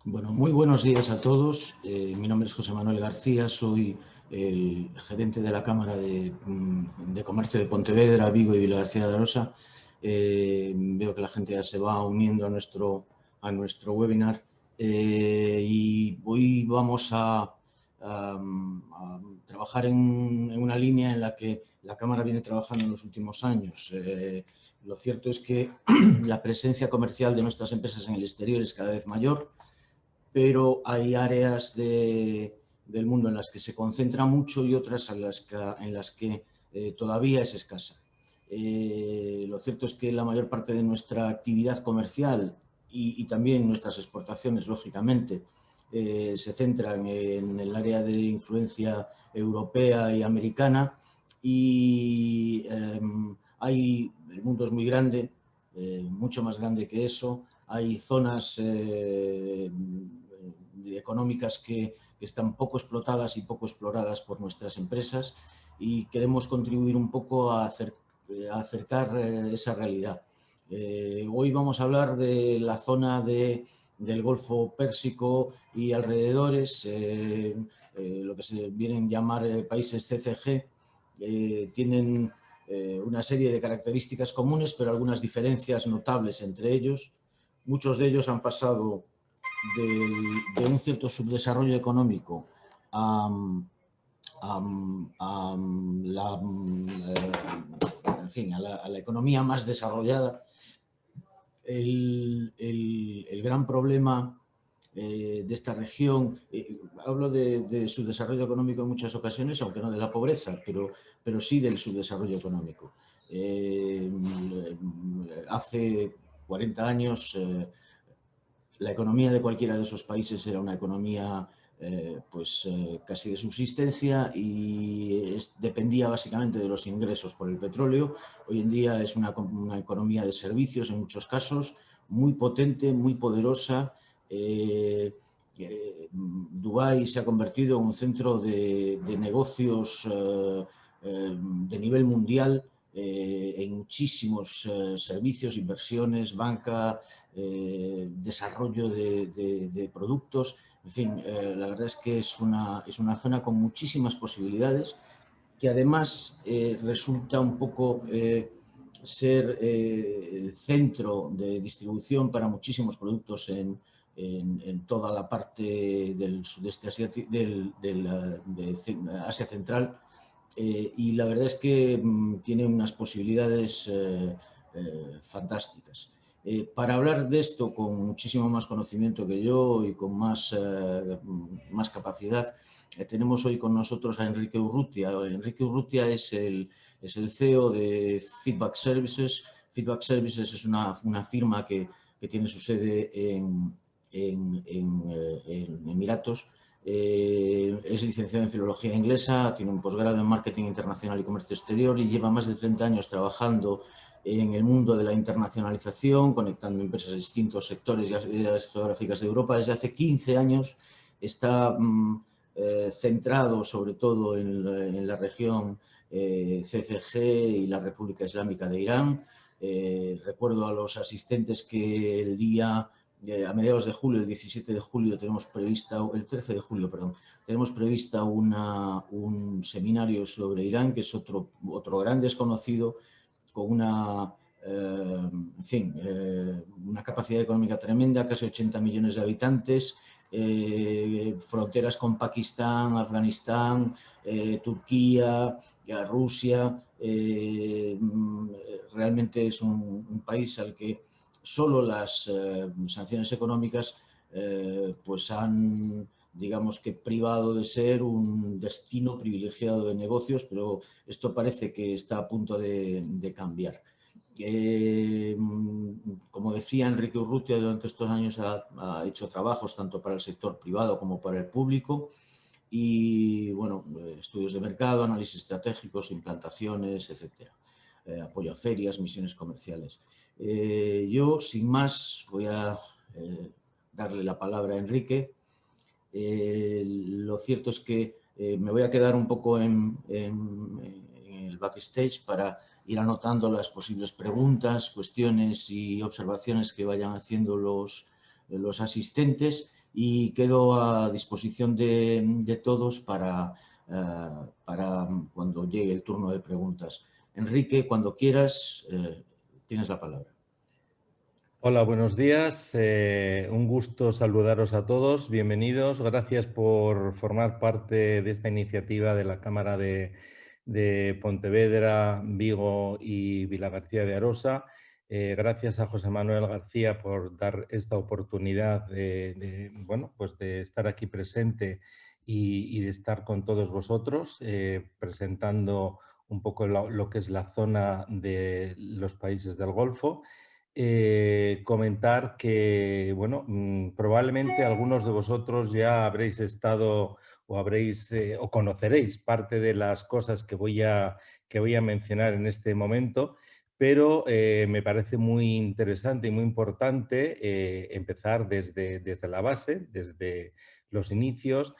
Bueno, muy buenos días a todos. Mi nombre es José Manuel García, soy el gerente de la Cámara de Comercio de Pontevedra, Vigo y Vilagarcía de Arosa. Veo que la gente ya se va uniendo a nuestro webinar y hoy vamos a trabajar en una línea en la que la Cámara viene trabajando en los últimos años. Lo cierto es que la presencia comercial de nuestras empresas en el exterior es cada vez mayor, pero hay áreas del mundo en las que se concentra mucho y otras en las que todavía es escasa. Lo cierto es que la mayor parte de nuestra actividad comercial y también nuestras exportaciones, lógicamente, se centran en el área de influencia europea y americana y el mundo es muy grande, mucho más grande que eso. Hay zonas económicas que están poco explotadas y poco exploradas por nuestras empresas y queremos contribuir un poco a acercar esa realidad. Hoy vamos a hablar de la zona del Golfo Pérsico y alrededores, lo que se vienen a llamar países CCG. Tienen una serie de características comunes, pero algunas diferencias notables entre ellos. Muchos de ellos han pasado de un cierto subdesarrollo económico a, a la economía más desarrollada. El gran problema de esta región, hablo de su desarrollo económico en muchas ocasiones, aunque no de la pobreza, pero sí del subdesarrollo económico. Hace 40 años la economía de cualquiera de esos países era una economía casi de subsistencia y dependía básicamente de los ingresos por el petróleo. Hoy en día es una economía de servicios en muchos casos, muy potente, muy poderosa. Dubái se ha convertido en un centro de negocios de nivel mundial, en muchísimos servicios, inversiones, banca, desarrollo de productos. En fin, la verdad es que es una zona con muchísimas posibilidades, que además resulta un poco ser el centro de distribución para muchísimos productos en toda la parte del sudeste asiático, de Asia Central. Y la verdad es que tiene unas posibilidades fantásticas. Para hablar de esto con muchísimo más conocimiento que yo y con más capacidad, tenemos hoy con nosotros a Enrique Urrutia. Enrique Urrutia es el CEO de Feedback Services. Feedback Services es una firma que tiene su sede en Emiratos. Es licenciado en Filología Inglesa, tiene un posgrado en Marketing Internacional y Comercio Exterior y lleva más de 30 años trabajando en el mundo de la internacionalización, conectando empresas de distintos sectores y áreas geográficas de Europa. Desde hace 15 años está centrado sobre todo en la región CCG y la República Islámica de Irán. Recuerdo a los asistentes que a mediados de julio, el 17 de julio, el 13 de julio, perdón, tenemos prevista un seminario sobre Irán, que es otro gran desconocido, con una capacidad económica tremenda, casi 80 millones de habitantes, fronteras con Pakistán, Afganistán, Turquía, Rusia. Realmente es un país al que solo las sanciones económicas pues han, digamos, que privado de ser un destino privilegiado de negocios, pero esto parece que está a punto de cambiar. Como decía, Enrique Urrutia durante estos años ha hecho trabajos tanto para el sector privado como para el público y, bueno, estudios de mercado, análisis estratégicos, implantaciones, etcétera. Apoyo a ferias, misiones comerciales. Yo, sin más, voy a darle la palabra a Enrique. Lo cierto es que me voy a quedar un poco en el backstage para ir anotando las posibles preguntas, cuestiones y observaciones que vayan haciendo los asistentes, y quedo a disposición de todos para cuando llegue el turno de preguntas. Enrique, cuando quieras, tienes la palabra. Hola, buenos días. Un gusto saludaros a todos. Bienvenidos. Gracias por formar parte de esta iniciativa de la Cámara de Pontevedra, Vigo y Vilagarcía de Arosa. Gracias a José Manuel García por dar esta oportunidad bueno, pues de estar aquí presente y de estar con todos vosotros presentando un poco lo que es la zona de los países del Golfo. Comentar que, bueno, probablemente algunos de vosotros ya habréis estado o o conoceréis parte de las cosas que voy a mencionar en este momento, pero me parece muy interesante y muy importante empezar desde la base, desde los inicios,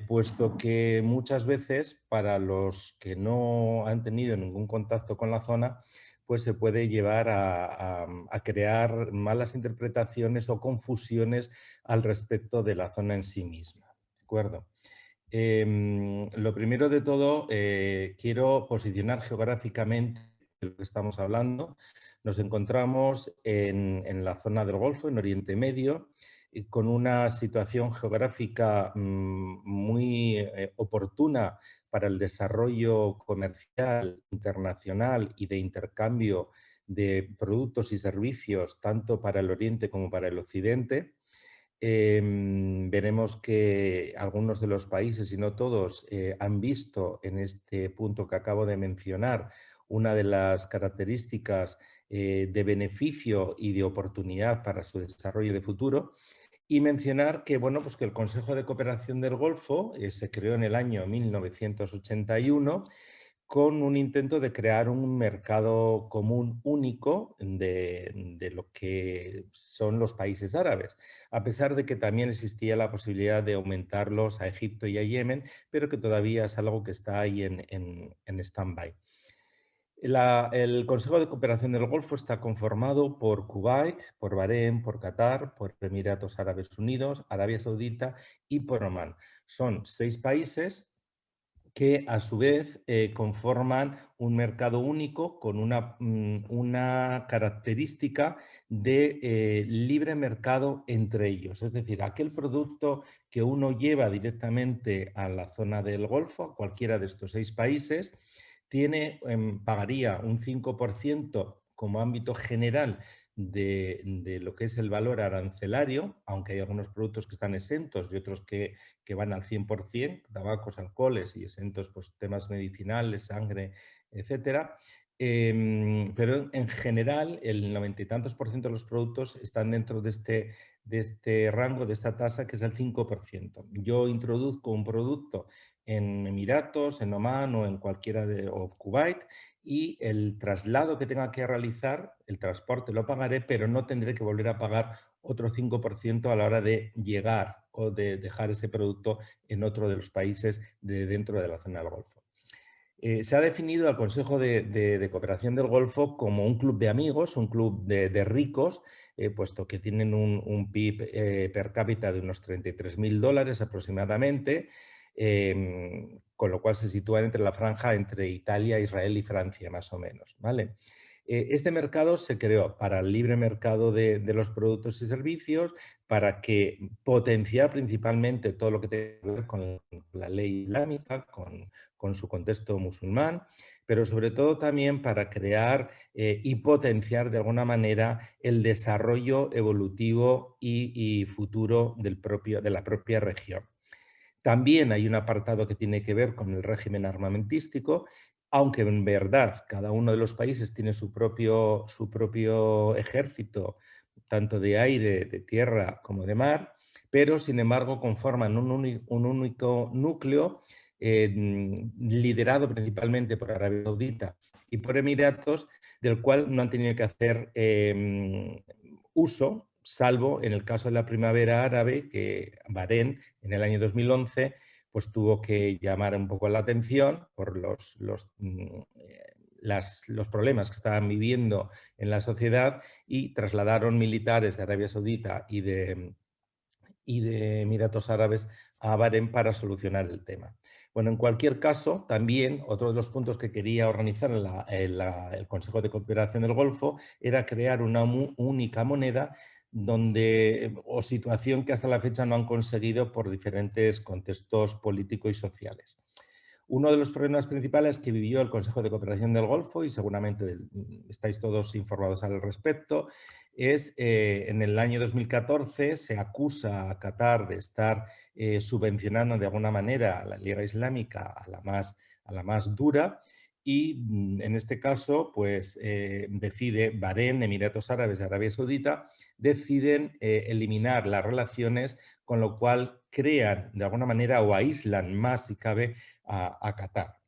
puesto que muchas veces para los que no han tenido ningún contacto con la zona, pues se puede llevar a crear malas interpretaciones o confusiones al respecto de la zona en sí misma. ¿De acuerdo? Lo primero de todo, quiero posicionar geográficamente de lo que estamos hablando. Nos encontramos en la zona del Golfo, en Oriente Medio, con una situación geográfica muy oportuna para el desarrollo comercial internacional y de intercambio de productos y servicios, tanto para el Oriente como para el Occidente. Veremos que algunos de los países, y no todos, han visto en este punto que acabo de mencionar una de las características de beneficio y de oportunidad para su desarrollo de futuro. Y mencionar que, bueno, pues que el Consejo de Cooperación del Golfo se creó en el año 1981 con un intento de crear un mercado común único de lo que son los países árabes, a pesar de que también existía la posibilidad de aumentarlos a Egipto y a Yemen, pero que todavía es algo que está ahí en stand-by. El Consejo de Cooperación del Golfo está conformado por Kuwait, por Bahrein, por Qatar, por Emiratos Árabes Unidos, Arabia Saudita y por Omán. Son 6 países que a su vez conforman un mercado único con una característica de libre mercado entre ellos. Es decir, aquel producto que uno lleva directamente a la zona del Golfo, a cualquiera de estos 6 países, pagaría un 5% como ámbito general de lo que es el valor arancelario, aunque hay algunos productos que están exentos y otros que van al 100%, tabacos, alcoholes y exentos pues, temas medicinales, sangre, etcétera. Pero en general el 90 y tantos por ciento de los productos están dentro de este rango, de esta tasa que es el 5%. Yo introduzco un producto en Emiratos, en Omán o en cualquiera o Kuwait y el traslado que tenga que realizar, el transporte lo pagaré, pero no tendré que volver a pagar otro 5% a la hora de llegar o de dejar ese producto en otro de los países de dentro de la zona del Golfo. Se ha definido al Consejo de Cooperación del Golfo como un club de amigos, un club de ricos, puesto que tienen un PIB per cápita de unos $33.000 aproximadamente, con lo cual se sitúan entre la franja entre Italia, Israel y Francia, más o menos, ¿vale? Este mercado se creó para el libre mercado de los productos y servicios, para que potenciar principalmente todo lo que tiene que ver con la ley islámica, con su contexto musulmán, pero sobre todo también para crear y potenciar de alguna manera el desarrollo evolutivo y futuro de la propia región. También hay un apartado que tiene que ver con el régimen armamentístico, aunque en verdad cada uno de los países tiene su propio ejército, tanto de aire, de tierra como de mar, pero sin embargo conforman un único núcleo liderado principalmente por Arabia Saudita y por Emiratos, del cual no han tenido que hacer uso, salvo en el caso de la primavera árabe, que Bahrein en el año 2011 pues tuvo que llamar un poco la atención por los problemas que estaban viviendo en la sociedad y trasladaron militares de Arabia Saudita y y de Emiratos Árabes a Bahrein para solucionar el tema. Bueno, en cualquier caso, también otro de los puntos que quería organizar el Consejo de Cooperación del Golfo era crear una única moneda o situación que hasta la fecha no han conseguido por diferentes contextos políticos y sociales. Uno de los problemas principales que vivió el Consejo de Cooperación del Golfo, y seguramente estáis todos informados al respecto, es en el año 2014 se acusa a Qatar de estar subvencionando de alguna manera a la Liga Islámica a la más dura, y en este caso pues decide Bahrein, Emiratos Árabes y Arabia Saudita deciden eliminar las relaciones, con lo cual crean de alguna manera o aíslan más si cabe a Qatar.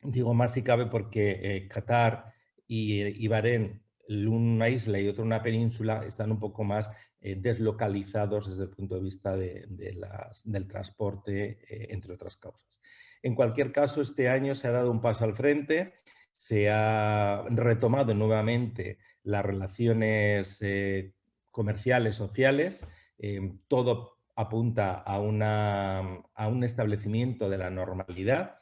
Digo más si cabe porque Qatar y Bahrein, una isla y otra una península, están un poco más deslocalizados desde el punto de vista del transporte, entre otras causas. En cualquier caso, este año se ha dado un paso al frente, se ha retomado nuevamente las relaciones comerciales, sociales, todo apunta a un establecimiento de la normalidad.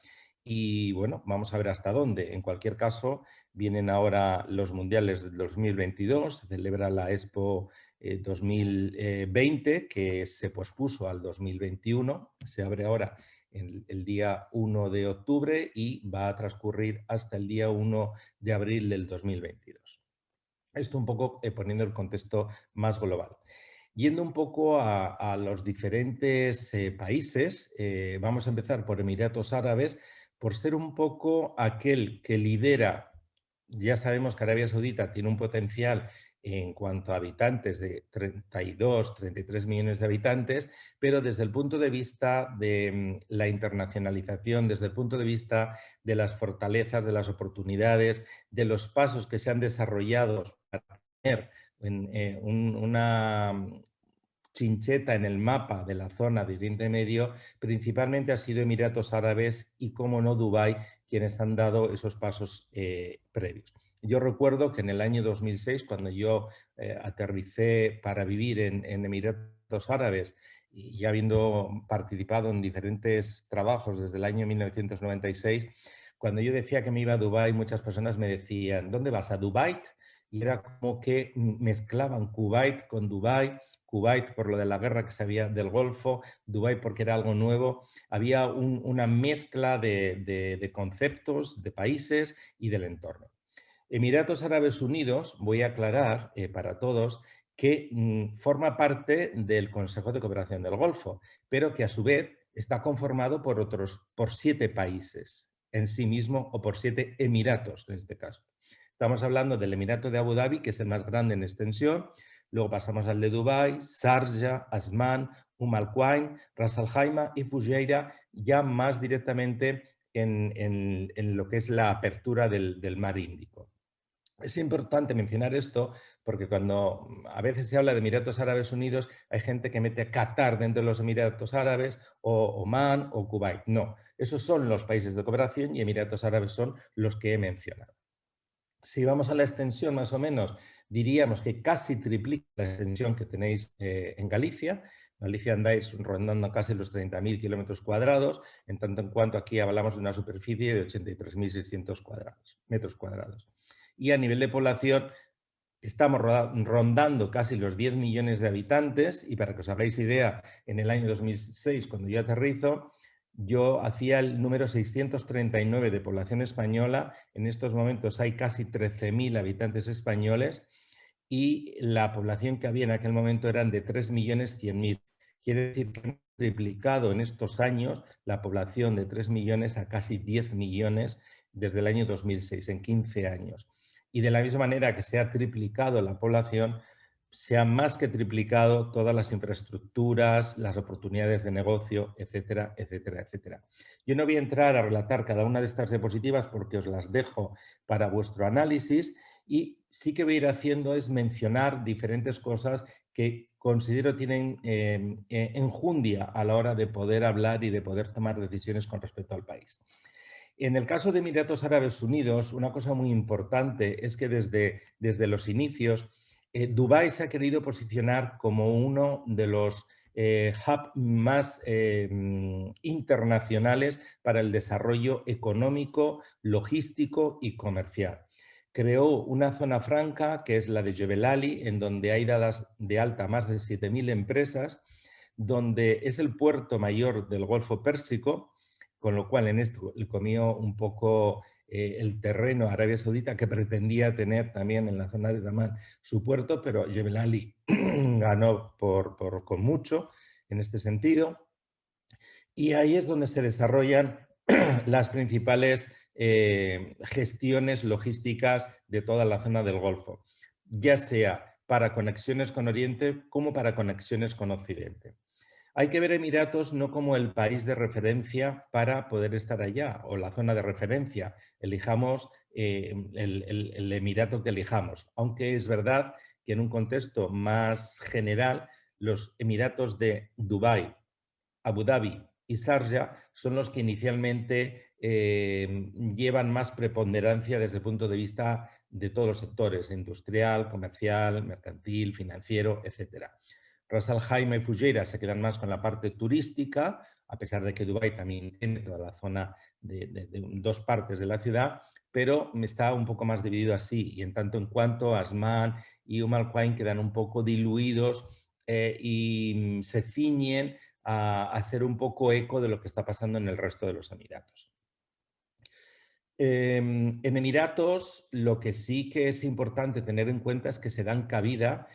Y bueno, vamos a ver hasta dónde. En cualquier caso, vienen ahora los mundiales del 2022, se celebra la Expo 2020, que se pospuso al 2021, se abre ahora el día 1 de octubre y va a transcurrir hasta el día 1 de abril del 2022. Esto un poco poniendo el contexto más global. Yendo un poco a los diferentes países, vamos a empezar por Emiratos Árabes, por ser un poco aquel que lidera. Ya sabemos que Arabia Saudita tiene un potencial en cuanto a habitantes de 32, 33 millones de habitantes, pero desde el punto de vista de la internacionalización, desde el punto de vista de las fortalezas, de las oportunidades, de los pasos que se han desarrollado para tener una chincheta en el mapa de la zona de Oriente Medio, principalmente ha sido Emiratos Árabes y, como no, Dubái, quienes han dado esos pasos previos. Yo recuerdo que en el año 2006, cuando yo aterricé para vivir en Emiratos Árabes, y ya habiendo participado en diferentes trabajos desde el año 1996, cuando yo decía que me iba a Dubái, muchas personas me decían, ¿dónde vas? ¿A Dubái? Y era como que mezclaban Kuwait con Dubái, Kuwait por lo de la guerra que se había del Golfo, Dubái porque era algo nuevo. Había una mezcla de conceptos, de países y del entorno. Emiratos Árabes Unidos, voy a aclarar para todos, que forma parte del Consejo de Cooperación del Golfo, pero que a su vez está conformado por 7 países en sí mismo, o por 7 emiratos en este caso. Estamos hablando del Emirato de Abu Dhabi, que es el más grande en extensión. Luego pasamos al de Dubái, Sharjah, Asman, Al Quwain, Ras Al Khaimah y Fujairah, ya más directamente en lo que es la apertura del mar Índico. Es importante mencionar esto porque cuando a veces se habla de Emiratos Árabes Unidos, hay gente que mete a Qatar dentro de los Emiratos Árabes, o Omán o Kuwait. No, esos son los países de cooperación y Emiratos Árabes son los que he mencionado. Si vamos a la extensión, más o menos, diríamos que casi triplica la extensión que tenéis en Galicia. Galicia andáis rondando casi los 30.000 kilómetros cuadrados, en tanto en cuanto aquí hablamos de una superficie de 83.600 metros cuadrados. Y a nivel de población estamos rondando casi los 10 millones de habitantes, y para que os hagáis idea, en el año 2006, cuando yo aterrizo, yo hacía el número 639 de población española. En estos momentos hay casi 13.000 habitantes españoles y la población que había en aquel momento eran de 3.100.000. Quiere decir que hemos triplicado en estos años la población de 3 millones a casi 10 millones desde el año 2006, en 15 años. Y de la misma manera que se ha triplicado la población, se han más que triplicado todas las infraestructuras, las oportunidades de negocio, etcétera, etcétera, etcétera. Yo no voy a entrar a relatar cada una de estas diapositivas porque os las dejo para vuestro análisis, y sí que voy a ir haciendo es mencionar diferentes cosas que considero tienen enjundia a la hora de poder hablar y de poder tomar decisiones con respecto al país. En el caso de Emiratos Árabes Unidos, una cosa muy importante es que desde los inicios, Dubái se ha querido posicionar como uno de los hubs más internacionales para el desarrollo económico, logístico y comercial. Creó una zona franca, que es la de Jebel Ali, en donde hay dadas de alta más de 7.000 empresas, donde es el puerto mayor del Golfo Pérsico, con lo cual en esto le comió un poco el terreno a Arabia Saudita, que pretendía tener también en la zona de Dammam su puerto, pero Jebel Ali ganó con mucho en este sentido. Y ahí es donde se desarrollan las principales gestiones logísticas de toda la zona del Golfo, ya sea para conexiones con Oriente como para conexiones con Occidente. Hay que ver Emiratos no como el país de referencia para poder estar allá o la zona de referencia. Elijamos el Emirato que elijamos, aunque es verdad que en un contexto más general los Emiratos de Dubái, Abu Dhabi y Sharjah son los que inicialmente llevan más preponderancia desde el punto de vista de todos los sectores, industrial, comercial, mercantil, financiero, etc. Ras Al Khaimah y Fujairah se quedan más con la parte turística, a pesar de que Dubái también tiene toda la zona de dos partes de la ciudad, pero está un poco más dividido así, y en tanto en cuanto Asman y Al Quwain quedan un poco diluidos y se ciñen a hacer un poco eco de lo que está pasando en el resto de los Emiratos. En Emiratos lo que sí que es importante tener en cuenta es que se dan cabida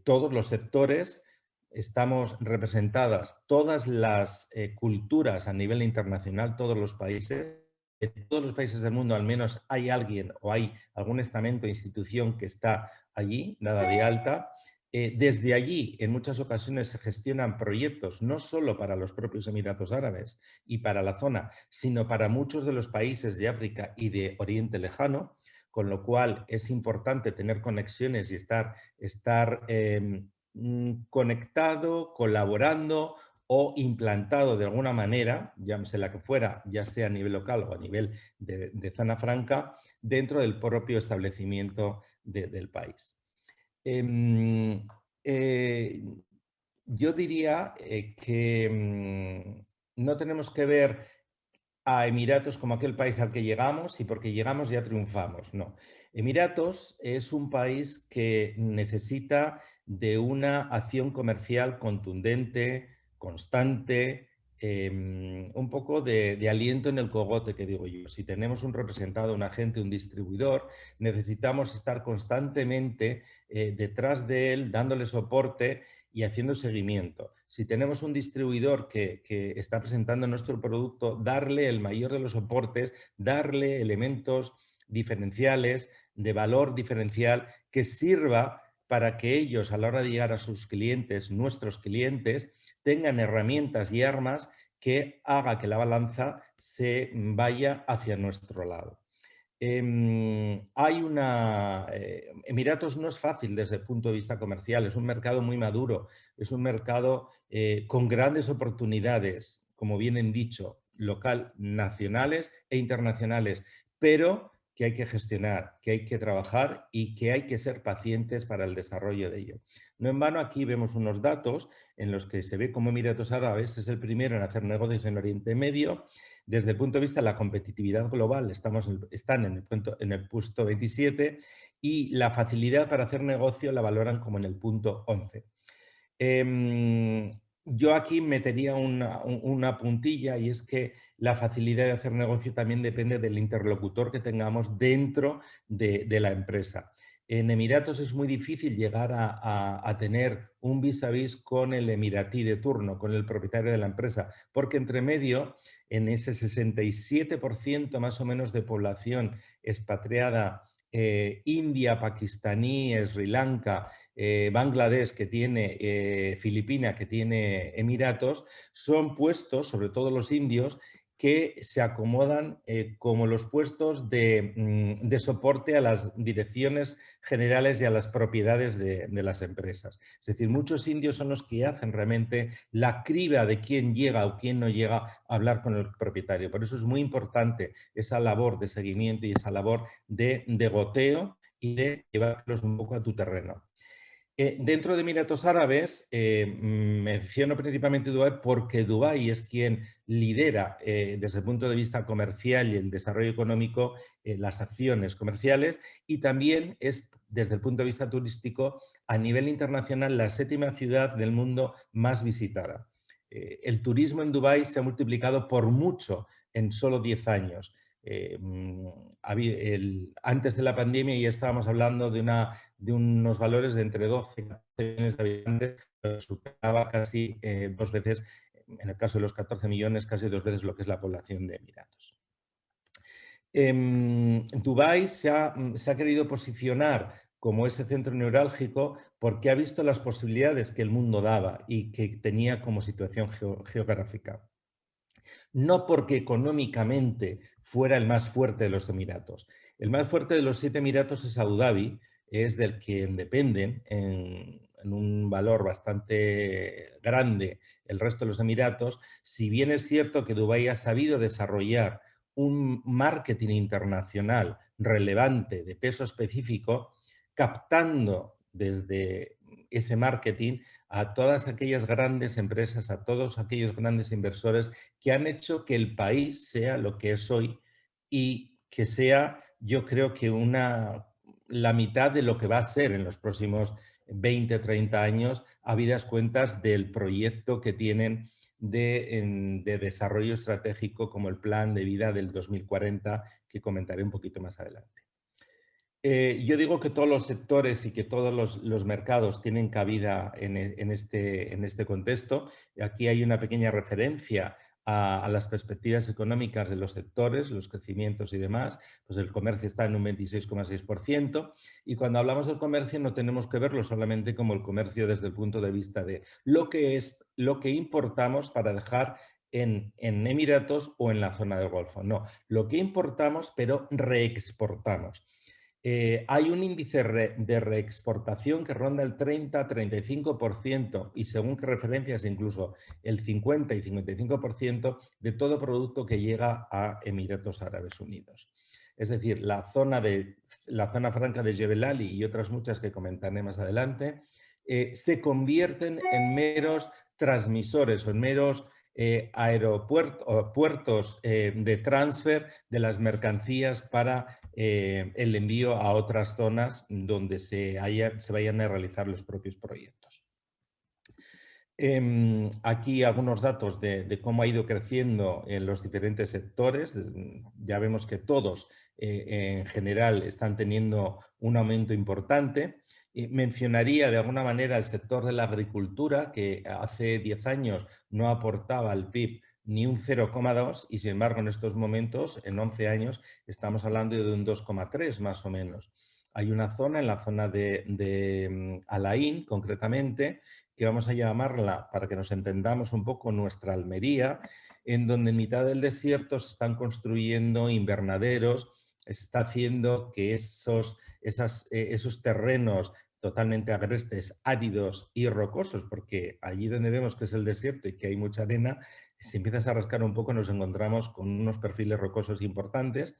todos los sectores, estamos representadas todas las culturas a nivel internacional, todos los países. En todos los países del mundo al menos hay alguien o hay algún estamento o institución que está allí, dada de alta. Desde allí, en muchas ocasiones, se gestionan proyectos no solo para los propios Emiratos Árabes y para la zona, sino para muchos de los países de África y de Oriente Lejano, con lo cual es importante tener conexiones y estar conectado, colaborando o implantado de alguna manera, llámese la que fuera, ya sea a nivel local o a nivel de zona franca, dentro del propio establecimiento del país. Yo diría que no tenemos que ver a Emiratos como aquel país al que llegamos y porque llegamos ya triunfamos. No. Emiratos es un país que necesita de una acción comercial contundente, constante, un poco de aliento en el cogote, que digo yo. Si tenemos un representado, un agente, un distribuidor, necesitamos estar constantemente detrás de él, dándole soporte y haciendo seguimiento. Si tenemos un distribuidor que está presentando nuestro producto, darle el mayor de los soportes, darle elementos diferenciales, de valor diferencial, que sirva para que ellos, a la hora de llegar a sus clientes, nuestros clientes, tengan herramientas y armas que haga que la balanza se vaya hacia nuestro lado. Emiratos no es fácil desde el punto de vista comercial, es un mercado muy maduro, es un mercado con grandes oportunidades, como bien han dicho, local, nacionales e internacionales, pero que hay que gestionar, que hay que trabajar y que hay que ser pacientes para el desarrollo de ello. No en vano aquí vemos unos datos en los que se ve como Emiratos Árabes es el primero en hacer negocios en Oriente Medio. Desde el punto de vista de la competitividad global, están en el puesto 27 y la facilidad para hacer negocio la valoran como en el punto 11. Yo aquí metería una puntilla, y es que la facilidad de hacer negocio también depende del interlocutor que tengamos dentro de la empresa. En Emiratos es muy difícil llegar a tener un vis a vis con el emiratí de turno, con el propietario de la empresa, porque entre medio, en ese 67% más o menos de población expatriada, India, pakistaní, Sri Lanka, Bangladesh, que tiene Filipinas, que tiene Emiratos, son puestos, sobre todo los indios, que se acomodan como los puestos de soporte a las direcciones generales y a las propiedades de las empresas. Es decir, muchos indios son los que hacen realmente la criba de quién llega o quién no llega a hablar con el propietario. Por eso es muy importante esa labor de seguimiento y esa labor de goteo y de llevarlos un poco a tu terreno. Dentro de Emiratos Árabes, menciono principalmente Dubái porque Dubái es quien lidera desde el punto de vista comercial y el desarrollo económico las acciones comerciales, y también es desde el punto de vista turístico a nivel internacional la 7ª ciudad del mundo más visitada. El turismo en Dubái se ha multiplicado por mucho en solo 10 años. Antes de la pandemia ya estábamos hablando de unos valores de entre 12 y 14 millones de habitantes, pero superaba casi 2 veces, en el caso de los 14 millones, casi 2 veces lo que es la población de Emiratos. Dubái se ha querido posicionar como ese centro neurálgico porque ha visto las posibilidades que el mundo daba y que tenía como situación geográfica. No porque económicamente fuera el más fuerte de los Emiratos. El más fuerte de los 7 Emiratos es Abu Dhabi, es del que dependen en un valor bastante grande el resto de los Emiratos, si bien es cierto que Dubái ha sabido desarrollar un marketing internacional relevante de peso específico, captando desde ese marketing a todas aquellas grandes empresas, a todos aquellos grandes inversores que han hecho que el país sea lo que es hoy y que sea, yo creo que la mitad de lo que va a ser en los próximos 20, 30 años, habidas cuentas del proyecto que tienen de desarrollo estratégico como el plan de vida del 2040, que comentaré un poquito más adelante. Yo digo que todos los sectores y que todos los mercados tienen cabida en este contexto. Aquí hay una pequeña referencia a las perspectivas económicas de los sectores, los crecimientos y demás. Pues el comercio está en un 26,6%, y cuando hablamos del comercio no tenemos que verlo solamente como el comercio desde el punto de vista de lo que importamos para dejar en Emiratos o en la zona del Golfo. No, lo que importamos pero reexportamos. Hay un índice de reexportación que ronda el 30-35% y según qué referencias incluso el 50 y 55% de todo producto que llega a Emiratos Árabes Unidos. Es decir, la zona franca de Jebel Ali y otras muchas que comentaré más adelante se convierten en meros transmisores o en meros puertos de transfer de las mercancías para el envío a otras zonas donde se vayan a realizar los propios proyectos. Aquí algunos datos de cómo ha ido creciendo en los diferentes sectores. Ya vemos que todos en general están teniendo un aumento importante. Mencionaría de alguna manera el sector de la agricultura, que hace 10 años no aportaba al PIB ni un 0,2 y sin embargo en estos momentos, en 11 años, estamos hablando de un 2,3 más o menos. Hay una zona, en la zona de Al Ain concretamente, que vamos a llamarla, para que nos entendamos un poco, nuestra Almería, en donde en mitad del desierto se están construyendo invernaderos, se está haciendo que esos terrenos totalmente agrestes, áridos y rocosos, porque allí donde vemos que es el desierto y que hay mucha arena, si empiezas a rascar un poco nos encontramos con unos perfiles rocosos importantes.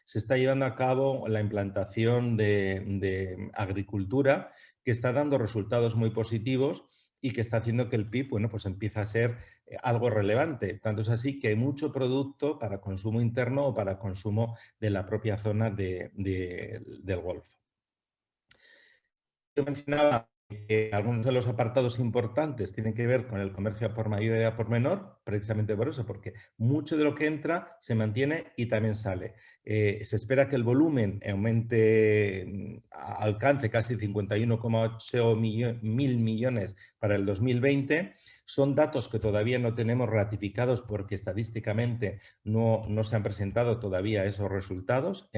Se está llevando a cabo la implantación de agricultura que está dando resultados muy positivos y que está haciendo que el PIB, bueno, pues empiece a ser algo relevante. Tanto es así que hay mucho producto para consumo interno o para consumo de la propia zona del Golfo. Yo mencionaba que algunos de los apartados importantes tienen que ver con el comercio por mayor y por menor, precisamente por eso, porque mucho de lo que entra se mantiene y también sale. Se espera que el volumen aumente, alcance casi 51,8 mil millones para el 2020. Son datos que todavía no tenemos ratificados porque estadísticamente no se han presentado todavía esos resultados,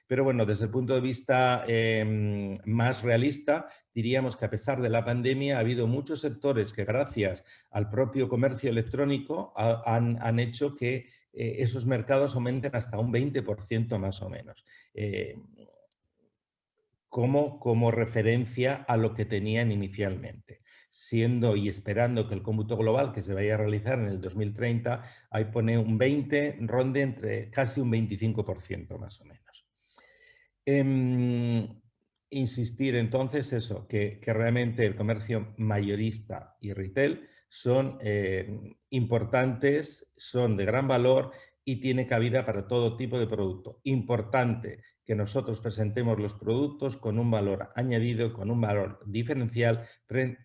pero bueno, desde el punto de vista más realista, diríamos que a pesar de la pandemia ha habido muchos sectores que gracias al propio comercio electrónico han hecho que esos mercados aumenten hasta un 20% más o menos. Como referencia a lo que tenían inicialmente, siendo y esperando que el cómputo global que se vaya a realizar en el 2030, ahí pone un 20, ronde entre casi un 25% más o menos. insistir entonces eso, que realmente el comercio mayorista y retail son importantes, son de gran valor y tiene cabida para todo tipo de producto. Importante que nosotros presentemos los productos con un valor añadido, con un valor diferencial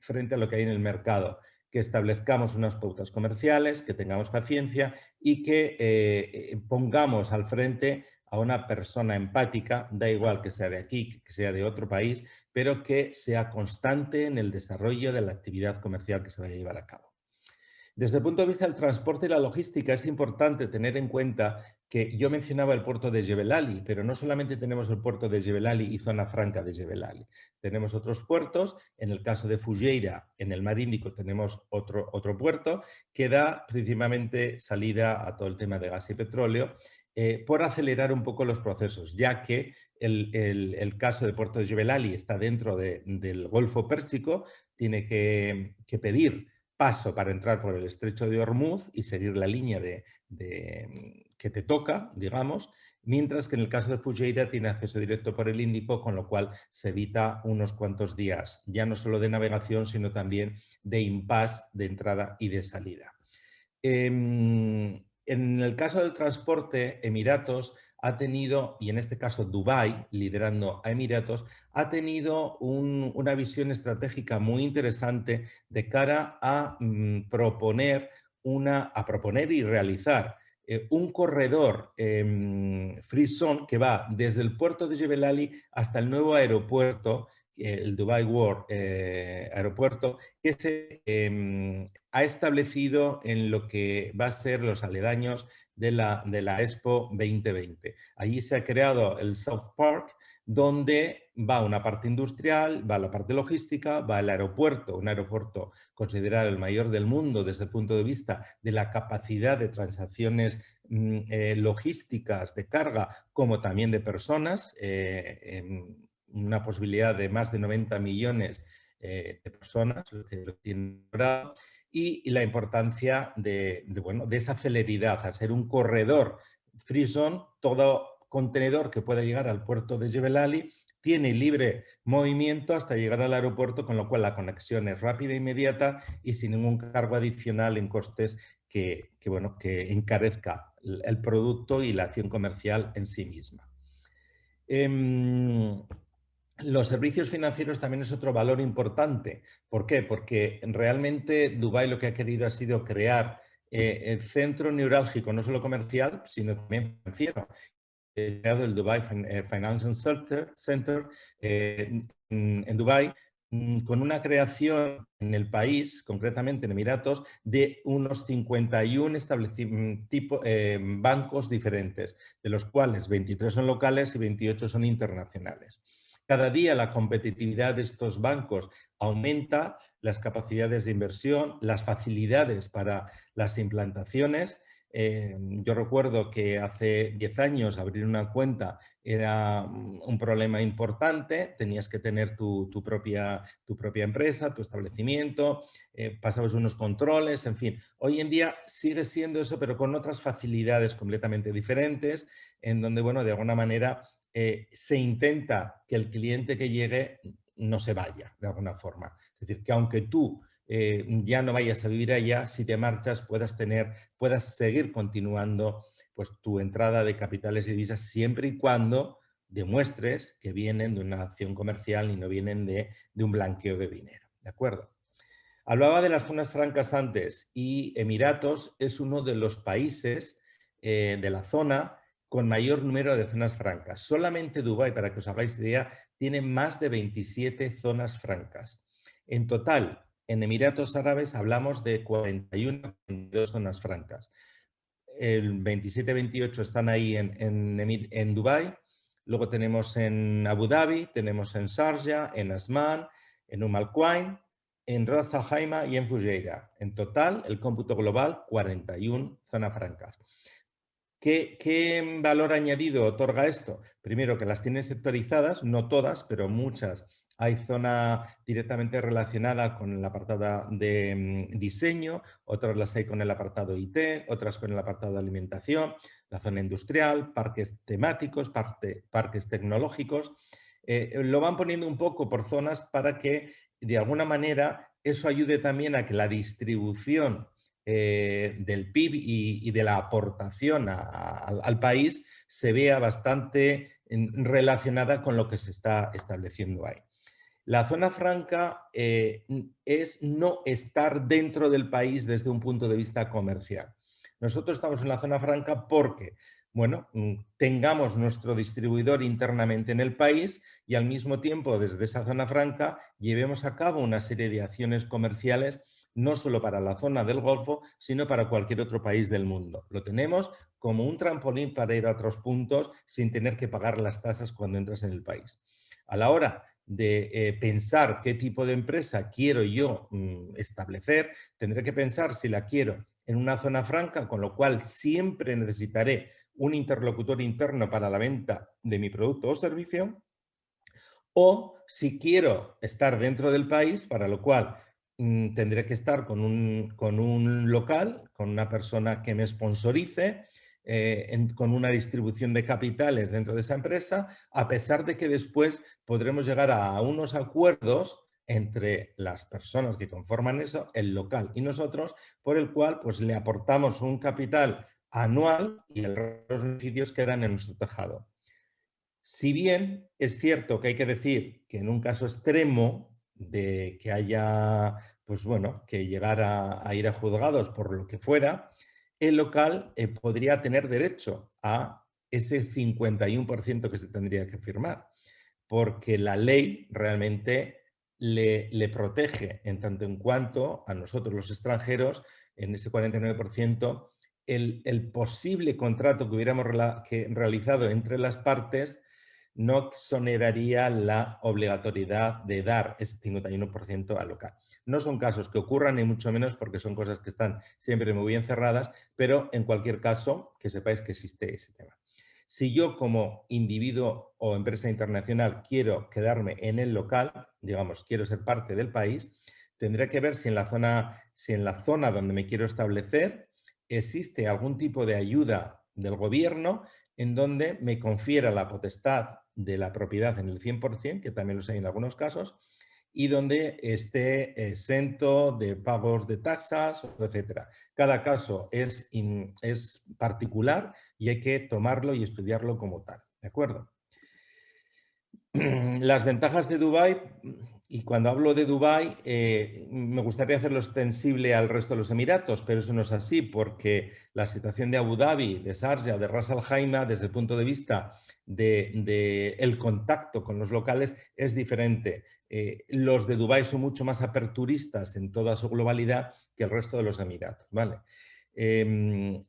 frente a lo que hay en el mercado, que establezcamos unas pautas comerciales, que tengamos paciencia y que pongamos al frente a una persona empática, da igual que sea de aquí, que sea de otro país, pero que sea constante en el desarrollo de la actividad comercial que se vaya a llevar a cabo. Desde el punto de vista del transporte y la logística es importante tener en cuenta que yo mencionaba el puerto de Jebel Ali, pero no solamente tenemos el puerto de Jebel Ali y zona franca de Jebel Ali. Tenemos otros puertos, en el caso de Fujairah, en el Mar Índico tenemos otro puerto que da principalmente salida a todo el tema de gas y petróleo, por acelerar un poco los procesos, ya que el caso del puerto de Jebel Ali está dentro del Golfo Pérsico, tiene que pedir paso para entrar por el estrecho de Hormuz y seguir la línea que te toca, digamos, mientras que en el caso de Fujairah tiene acceso directo por el Índico, con lo cual se evita unos cuantos días, ya no solo de navegación, sino también de impasse de entrada y de salida. En el caso del transporte, Emiratos ha tenido, y en este caso Dubái, liderando a Emiratos, ha tenido una visión estratégica muy interesante de cara a proponer y realizar un corredor free zone que va desde el puerto de Jebel Ali hasta el nuevo aeropuerto, el Dubai World Aeropuerto, que se ha establecido en lo que va a ser los aledaños de la Expo 2020. Allí se ha creado el South Park, donde va una parte industrial, va la parte logística, va el aeropuerto, un aeropuerto considerado el mayor del mundo desde el punto de vista de la capacidad de transacciones logísticas de carga, como también de personas, una posibilidad de más de 90 millones de personas, lo que lo tienen logrado, y la importancia de esa celeridad, al ser un corredor free zone, todo contenedor que pueda llegar al puerto de Jebel Ali tiene libre movimiento hasta llegar al aeropuerto, con lo cual la conexión es rápida e inmediata y sin ningún cargo adicional en costes que encarezca el producto y la acción comercial en sí misma. Los servicios financieros también es otro valor importante. ¿Por qué? Porque realmente Dubái lo que ha querido ha sido crear el centro neurálgico, no solo comercial, sino también financiero. Ha creado el Dubai Financial Center en Dubái, con una creación en el país, concretamente en Emiratos, de unos 51 bancos diferentes, de los cuales 23 son locales y 28 son internacionales. Cada día la competitividad de estos bancos aumenta, las capacidades de inversión, las facilidades para las implantaciones. Yo recuerdo que hace 10 años abrir una cuenta era un problema importante, tenías que tener tu propia empresa, tu establecimiento, pasabas unos controles, en fin. Hoy en día sigue siendo eso, pero con otras facilidades completamente diferentes, en donde, bueno, de alguna manera se intenta que el cliente que llegue no se vaya, de alguna forma. Es decir, que aunque tú ya no vayas a vivir allá, si te marchas puedas seguir continuando pues, tu entrada de capitales y divisas siempre y cuando demuestres que vienen de una acción comercial y no vienen de un blanqueo de dinero. ¿De acuerdo? Hablaba de las zonas francas antes y Emiratos es uno de los países de la zona con mayor número de zonas francas. Solamente Dubái, para que os hagáis idea, tiene más de 27 zonas francas. En total, en Emiratos Árabes hablamos de 41 zonas francas. El 27-28 están ahí en Dubái. Luego tenemos en Abu Dhabi, tenemos en Sharjah, en Asman, en Al Quwain, en Ras Al Khaimah y en Fujairah. En total, el cómputo global, 41 zonas francas. ¿Qué valor añadido otorga esto? Primero, que las tienen sectorizadas, no todas, pero muchas. Hay zona directamente relacionada con el apartado de diseño, otras las hay con el apartado IT, otras con el apartado de alimentación, la zona industrial, parques temáticos, parques tecnológicos. Lo van poniendo un poco por zonas para que de alguna manera eso ayude también a que la distribución del PIB y de la aportación al país se vea bastante relacionada con lo que se está estableciendo ahí. La zona franca es no estar dentro del país desde un punto de vista comercial. Nosotros estamos en la zona franca porque, bueno, tengamos nuestro distribuidor internamente en el país y al mismo tiempo desde esa zona franca llevemos a cabo una serie de acciones comerciales no solo para la zona del Golfo, sino para cualquier otro país del mundo. Lo tenemos como un trampolín para ir a otros puntos sin tener que pagar las tasas cuando entras en el país. A la hora de pensar qué tipo de empresa quiero yo establecer, tendré que pensar si la quiero en una zona franca, con lo cual siempre necesitaré un interlocutor interno para la venta de mi producto o servicio, o si quiero estar dentro del país, para lo cual tendré que estar con un local, con una persona que me sponsorice, con una distribución de capitales dentro de esa empresa, a pesar de que después podremos llegar a unos acuerdos entre las personas que conforman eso, el local y nosotros, por el cual pues, le aportamos un capital anual y el resto de los beneficios quedan en nuestro tejado. Si bien es cierto que hay que decir que en un caso extremo de que haya, pues bueno, que llegar a ir a juzgados por lo que fuera, el local podría tener derecho a ese 51% que se tendría que firmar, porque la ley realmente le protege en tanto en cuanto a nosotros los extranjeros, en ese 49%, el posible contrato que hubiéramos realizado entre las partes no exoneraría la obligatoriedad de dar ese 51% al local. No son casos que ocurran, ni mucho menos porque son cosas que están siempre muy bien cerradas, pero en cualquier caso, que sepáis que existe ese tema. Si yo como individuo o empresa internacional quiero quedarme en el local, digamos, quiero ser parte del país, tendré que ver si en la zona donde me quiero establecer existe algún tipo de ayuda del gobierno en donde me confiera la potestad de la propiedad en el 100%, que también lo hay en algunos casos, y donde esté exento de pagos de tasas, etcétera. Cada caso es particular y hay que tomarlo y estudiarlo como tal, ¿de acuerdo? Las ventajas de Dubái, y cuando hablo de Dubái, me gustaría hacerlo extensible al resto de los Emiratos, pero eso no es así, porque la situación de Abu Dhabi, de Sharjah, de Ras Al Khaimah, desde el punto de vista del contacto con los locales, es diferente. Los de Dubái son mucho más aperturistas en toda su globalidad que el resto de los Emiratos, ¿vale?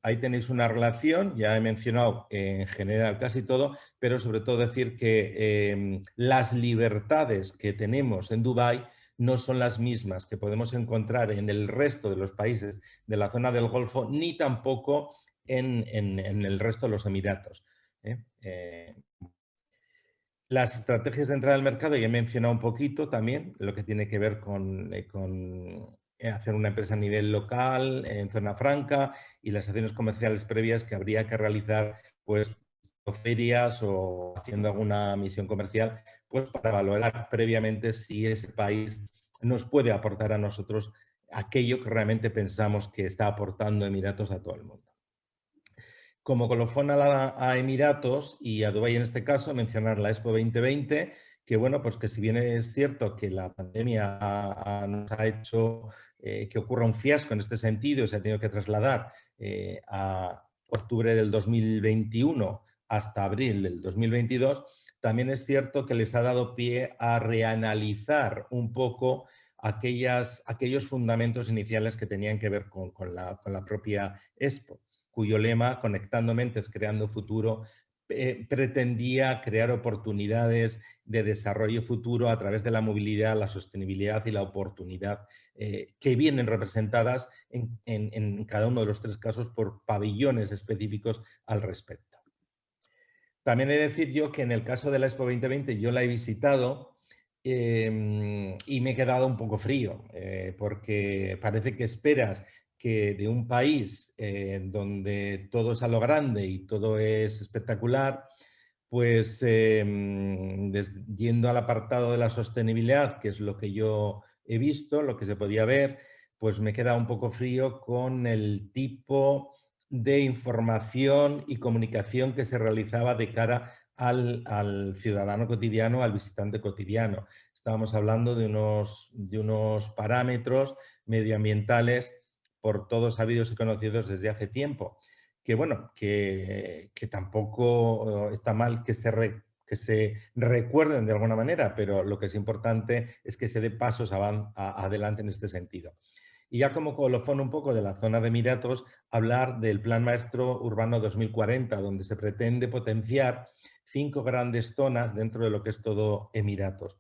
Ahí tenéis una relación, ya he mencionado en general casi todo, pero sobre todo decir que las libertades que tenemos en Dubái no son las mismas que podemos encontrar en el resto de los países de la zona del Golfo, ni tampoco en el resto de los Emiratos. Las estrategias de entrada al mercado, ya he mencionado un poquito también, lo que tiene que ver con hacer una empresa a nivel local, en zona franca, y las acciones comerciales previas que habría que realizar, pues, ferias o haciendo alguna misión comercial, pues para valorar previamente si ese país nos puede aportar a nosotros aquello que realmente pensamos que está aportando Emiratos a todo el mundo. Como colofón a Emiratos y a Dubái en este caso, mencionar la Expo 2020, que bueno, pues que si bien es cierto que la pandemia nos ha hecho que ocurra un fiasco en este sentido y se ha tenido que trasladar a octubre del 2021 hasta abril del 2022, también es cierto que les ha dado pie a reanalizar un poco aquellos fundamentos iniciales que tenían que ver con la propia Expo, cuyo lema, Conectando Mentes, Creando Futuro, pretendía crear oportunidades de desarrollo futuro a través de la movilidad, la sostenibilidad y la oportunidad que vienen representadas en cada uno de los tres casos por pabellones específicos al respecto. También he de decir yo que en el caso de la Expo 2020 yo la he visitado y me he quedado un poco frío, porque parece que esperas que de un país donde todo es a lo grande y todo es espectacular, Pues yendo al apartado de la sostenibilidad, que es lo que yo he visto, lo que se podía ver, pues me queda un poco frío con el tipo de información y comunicación que se realizaba de cara al ciudadano cotidiano, al visitante cotidiano. Estábamos hablando de unos parámetros medioambientales por todos sabidos y conocidos desde hace tiempo. Que bueno, que tampoco está mal que se recuerden de alguna manera, pero lo que es importante es que se dé pasos adelante en este sentido. Y ya como colofón un poco de la zona de Emiratos, hablar del Plan Maestro Urbano 2040, donde se pretende potenciar 5 grandes zonas dentro de lo que es todo Emiratos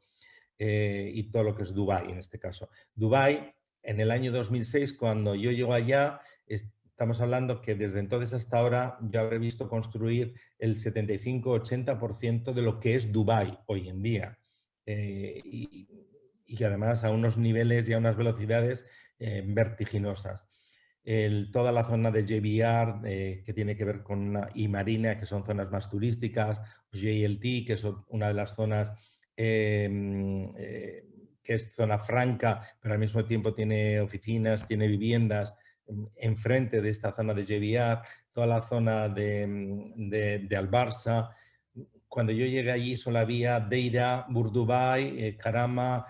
y todo lo que es Dubái en este caso. Dubái, en el año 2006, cuando yo llego allá, estamos hablando que desde entonces hasta ahora yo habré visto construir el 75-80% de lo que es Dubái hoy en día. Y además a unos niveles y a unas velocidades vertiginosas. Toda la zona de JBR, que tiene que ver con y Marina, que son zonas más turísticas, JLT, que es una de las zonas que es zona franca, pero al mismo tiempo tiene oficinas, tiene viviendas enfrente de esta zona de JBR, toda la zona de Al-Barsa. Cuando yo llegué allí solo había Deira, Burdubai, Karama,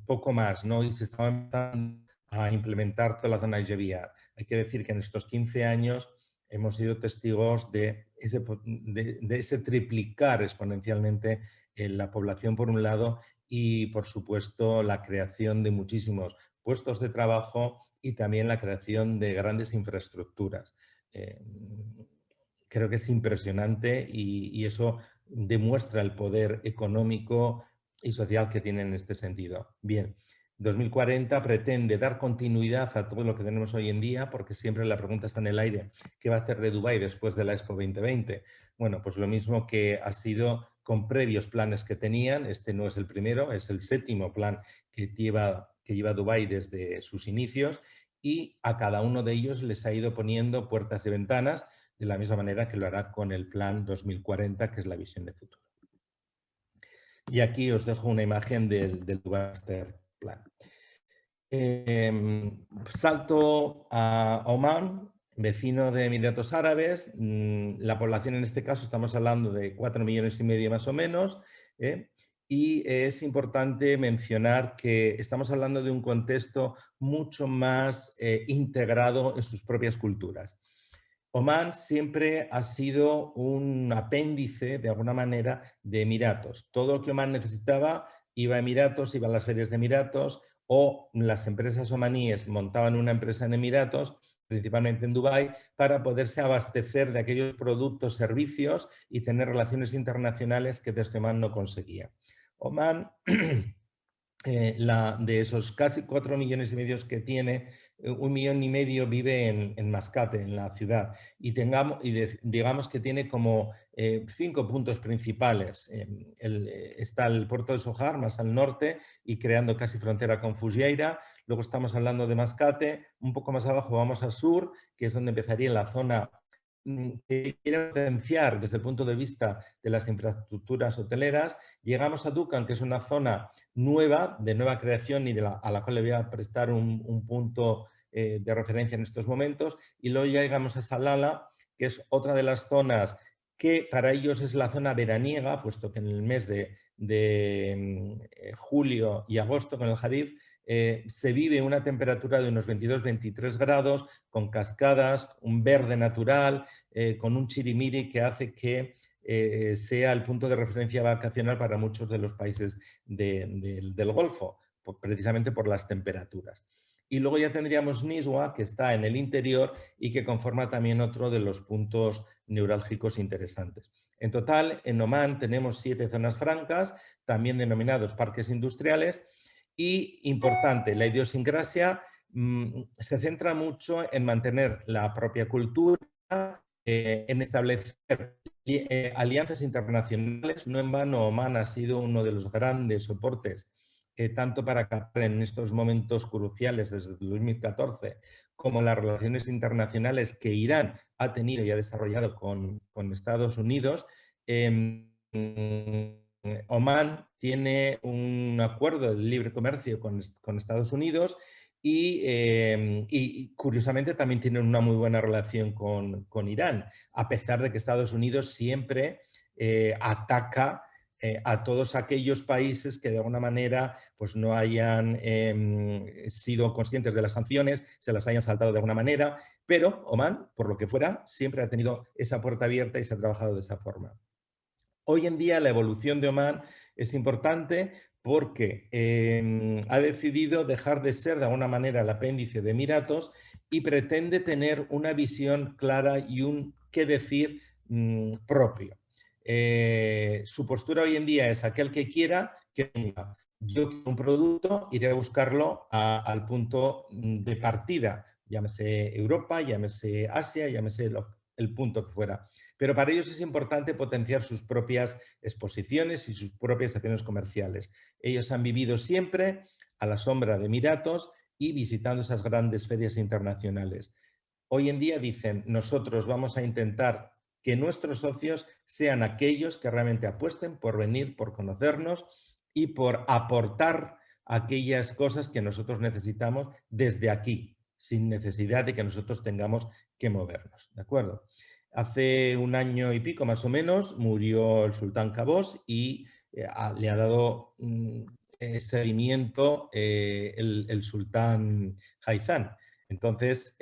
poco más, ¿no? Y se estaba empezando a implementar toda la zona de JBR. Hay que decir que en estos 15 años hemos sido testigos de ese triplicar exponencialmente la población por un lado y por supuesto la creación de muchísimos puestos de trabajo y también la creación de grandes infraestructuras. Creo que es impresionante y eso demuestra el poder económico y social que tiene en este sentido. Bien, 2040 pretende dar continuidad a todo lo que tenemos hoy en día, porque siempre la pregunta está en el aire, ¿qué va a ser de Dubái después de la Expo 2020? Bueno, pues lo mismo que ha sido con previos planes que tenían, este no es el primero, es el 7º plan que lleva Dubái desde sus inicios y a cada uno de ellos les ha ido poniendo puertas y ventanas de la misma manera que lo hará con el plan 2040, que es la visión de futuro. Y aquí os dejo una imagen del Dubai Master Plan. Salto a Omán, vecino de Emiratos Árabes. La población en este caso estamos hablando de 4,5 millones más o menos. Y es importante mencionar que estamos hablando de un contexto mucho más integrado en sus propias culturas. Omán siempre ha sido un apéndice, de alguna manera, de Emiratos. Todo lo que Omán necesitaba iba a Emiratos, iba a las ferias de Emiratos, o las empresas omaníes montaban una empresa en Emiratos, principalmente en Dubái, para poderse abastecer de aquellos productos, servicios y tener relaciones internacionales que desde Omán no conseguía. Omán, de esos casi 4,5 millones que tiene, 1,5 millones vive en Mascate, en la ciudad, y digamos que tiene como 5 puntos principales. Está el puerto de Sohar, más al norte, y creando casi frontera con Fujairah. Luego estamos hablando de Mascate. Un poco más abajo vamos al sur, que es donde empezaría la zona que quiere potenciar desde el punto de vista de las infraestructuras hoteleras. Llegamos a Dukhan, que es una zona nueva, de nueva creación y a la cual le voy a prestar un punto de referencia en estos momentos. Y luego ya llegamos a Salalah, que es otra de las zonas que para ellos es la zona veraniega, puesto que en el mes de julio y agosto con el Jarif se vive una temperatura de unos 22-23 grados, con cascadas, un verde natural, con un chirimiri que hace que sea el punto de referencia vacacional para muchos de los países del Golfo, precisamente por las temperaturas. Y luego ya tendríamos Niswa, que está en el interior y que conforma también otro de los puntos neurálgicos interesantes. En total, en Omán tenemos 7 zonas francas, también denominados parques industriales, y importante, la idiosincrasia se centra mucho en mantener la propia cultura, en establecer alianzas internacionales. No en vano, Omán ha sido uno de los grandes soportes, tanto para captar en estos momentos cruciales desde 2014, como las relaciones internacionales que Irán ha tenido y ha desarrollado con Estados Unidos, Omán tiene un acuerdo de libre comercio con Estados Unidos y curiosamente también tiene una muy buena relación con Irán, a pesar de que Estados Unidos siempre ataca a todos aquellos países que de alguna manera pues, no hayan sido conscientes de las sanciones, se las hayan saltado de alguna manera, pero Omán, por lo que fuera, siempre ha tenido esa puerta abierta y se ha trabajado de esa forma. Hoy en día la evolución de Omán es importante porque ha decidido dejar de ser de alguna manera el apéndice de Emiratos y pretende tener una visión clara y un qué decir propio. Su postura hoy en día es aquel que quiera que tenga. Yo quiero un producto, iré a buscarlo al punto de partida, llámese Europa, llámese Asia, llámese el punto que fuera. Pero para ellos es importante potenciar sus propias exposiciones y sus propias acciones comerciales. Ellos han vivido siempre a la sombra de Emiratos y visitando esas grandes ferias internacionales. Hoy en día dicen, nosotros vamos a intentar que nuestros socios sean aquellos que realmente apuesten por venir, por conocernos y por aportar aquellas cosas que nosotros necesitamos desde aquí, sin necesidad de que nosotros tengamos que movernos. ¿De acuerdo? Hace un año y pico más o menos murió el sultán Qaboos y le ha dado seguimiento el sultán Haitham. Entonces,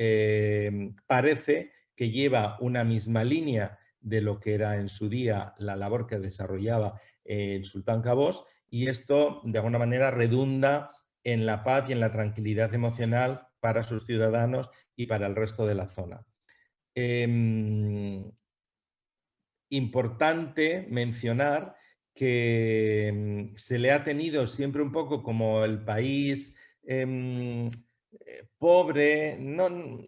parece que lleva una misma línea de lo que era en su día la labor que desarrollaba el sultán Qaboos y esto de alguna manera redunda en la paz y en la tranquilidad emocional para sus ciudadanos y para el resto de la zona. Importante mencionar que se le ha tenido siempre un poco como el país pobre,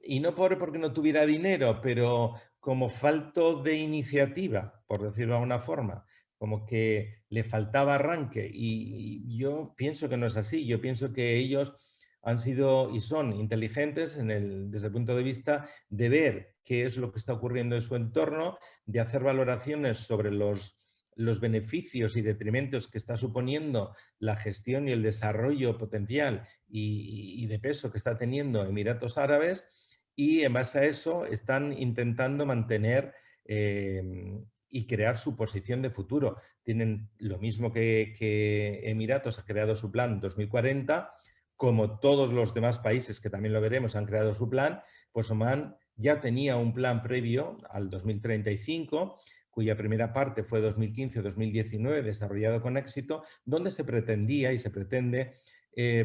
y no pobre porque no tuviera dinero, pero como falto de iniciativa, por decirlo de alguna forma, como que le faltaba arranque. Y yo pienso que no es así, yo pienso que ellos han sido y son inteligentes desde el punto de vista de ver qué es lo que está ocurriendo en su entorno, de hacer valoraciones sobre los beneficios y detrimentos que está suponiendo la gestión y el desarrollo potencial y de peso que está teniendo Emiratos Árabes y en base a eso están intentando mantener y crear su posición de futuro. Tienen lo mismo que Emiratos ha creado su plan 2040, como todos los demás países que también lo veremos han creado su plan, pues Omán ya tenía un plan previo al 2035, cuya primera parte fue 2015-2019, desarrollado con éxito, donde se pretendía y se pretende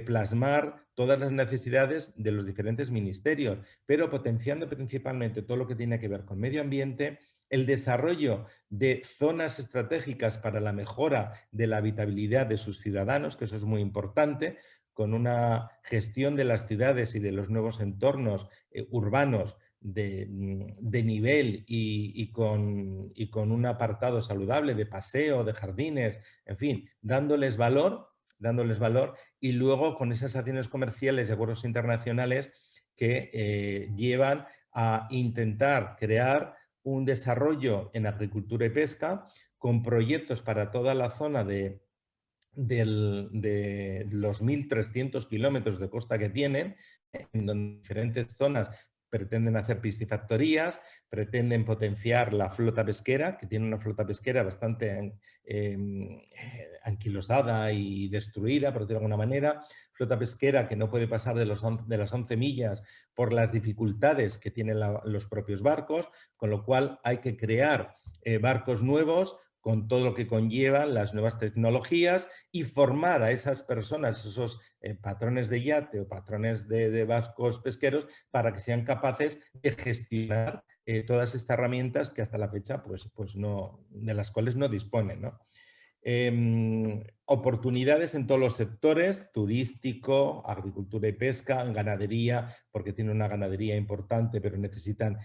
plasmar todas las necesidades de los diferentes ministerios, pero potenciando principalmente todo lo que tiene que ver con medio ambiente, el desarrollo de zonas estratégicas para la mejora de la habitabilidad de sus ciudadanos, que eso es muy importante, con una gestión de las ciudades y de los nuevos entornos urbanos de nivel y con un apartado saludable de paseo, de jardines, en fin, dándoles valor y luego con esas acciones comerciales y acuerdos internacionales que llevan a intentar crear un desarrollo en agricultura y pesca con proyectos para toda la zona de los 1.300 kilómetros de costa que tienen, en donde diferentes zonas pretenden hacer piscifactorías, pretenden potenciar la flota pesquera, que tiene una flota pesquera bastante anquilosada y destruida, por decirlo de alguna manera, flota pesquera que no puede pasar de las 11 millas por las dificultades que tienen los propios barcos, con lo cual hay que crear barcos nuevos con todo lo que conllevan las nuevas tecnologías y formar a esas personas, esos patrones de yate o patrones de barcos pesqueros para que sean capaces de gestionar todas estas herramientas que hasta la fecha pues no, de las cuales no disponen, ¿no? Oportunidades en todos los sectores, turístico, agricultura y pesca, ganadería, porque tienen una ganadería importante, pero necesitan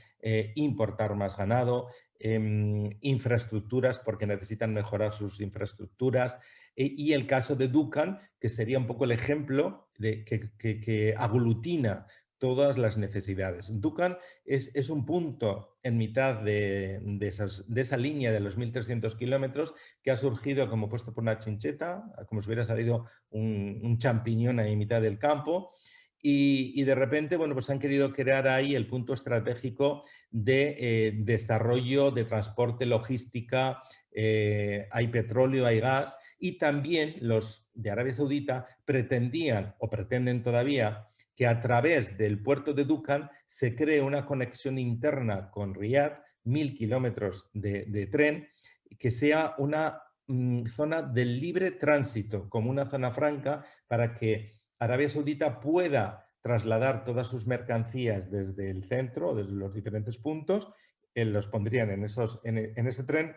importar más ganado, infraestructuras, porque necesitan mejorar sus infraestructuras, y el caso de Dukhan, que sería un poco el ejemplo que aglutina todas las necesidades. Dukan es un punto en mitad de esa línea de los 1.300 kilómetros que ha surgido como puesto por una chincheta, como si hubiera salido un champiñón ahí en mitad del campo. Y de repente, bueno, pues han querido crear ahí el punto estratégico de desarrollo, de transporte, logística, hay petróleo, hay gas, y también los de Arabia Saudita pretendían o pretenden todavía que a través del puerto de Dukan se cree una conexión interna con Riad, 1.000 kilómetros de tren, que sea una zona del libre tránsito, como una zona franca, para que Arabia Saudita pueda trasladar todas sus mercancías desde el centro, desde los diferentes puntos, los pondrían en ese tren,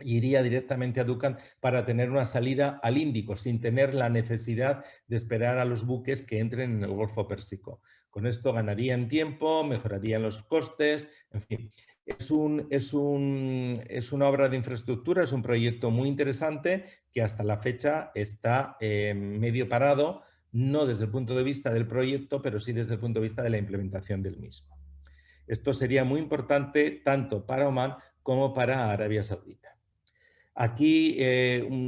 iría directamente a Dukan para tener una salida al Índico, sin tener la necesidad de esperar a los buques que entren en el Golfo Pérsico. Con esto ganarían tiempo, mejorarían los costes, en fin. Es una obra de infraestructura, es un proyecto muy interesante que hasta la fecha está medio parado, no desde el punto de vista del proyecto, pero sí desde el punto de vista de la implementación del mismo. Esto sería muy importante tanto para Omán como para Arabia Saudita. Aquí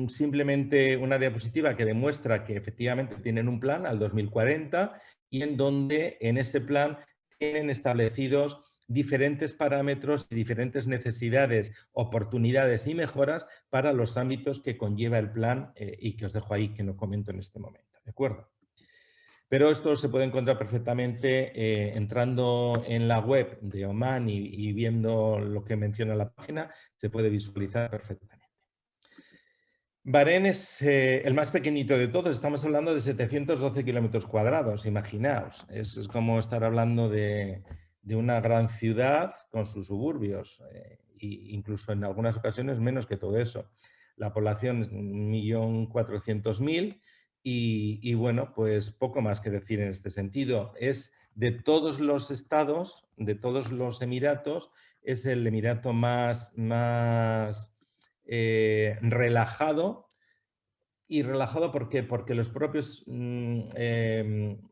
simplemente una diapositiva que demuestra que efectivamente tienen un plan al 2040 y en donde en ese plan tienen establecidos diferentes parámetros y diferentes necesidades, oportunidades y mejoras para los ámbitos que conlleva el plan y que os dejo ahí que no comento en este momento. ¿De acuerdo? Pero esto se puede encontrar perfectamente entrando en la web de Oman y viendo lo que menciona la página, se puede visualizar perfectamente. Bahrein es el más pequeñito de todos, estamos hablando de 712 kilómetros cuadrados, imaginaos. Es como estar hablando de una gran ciudad con sus suburbios, e incluso en algunas ocasiones menos que todo eso. La población es 1.400.000 y bueno, pues poco más que decir en este sentido. Es de todos los estados, de todos los emiratos, es el emirato más relajado. ¿Y relajado por qué? Porque los propios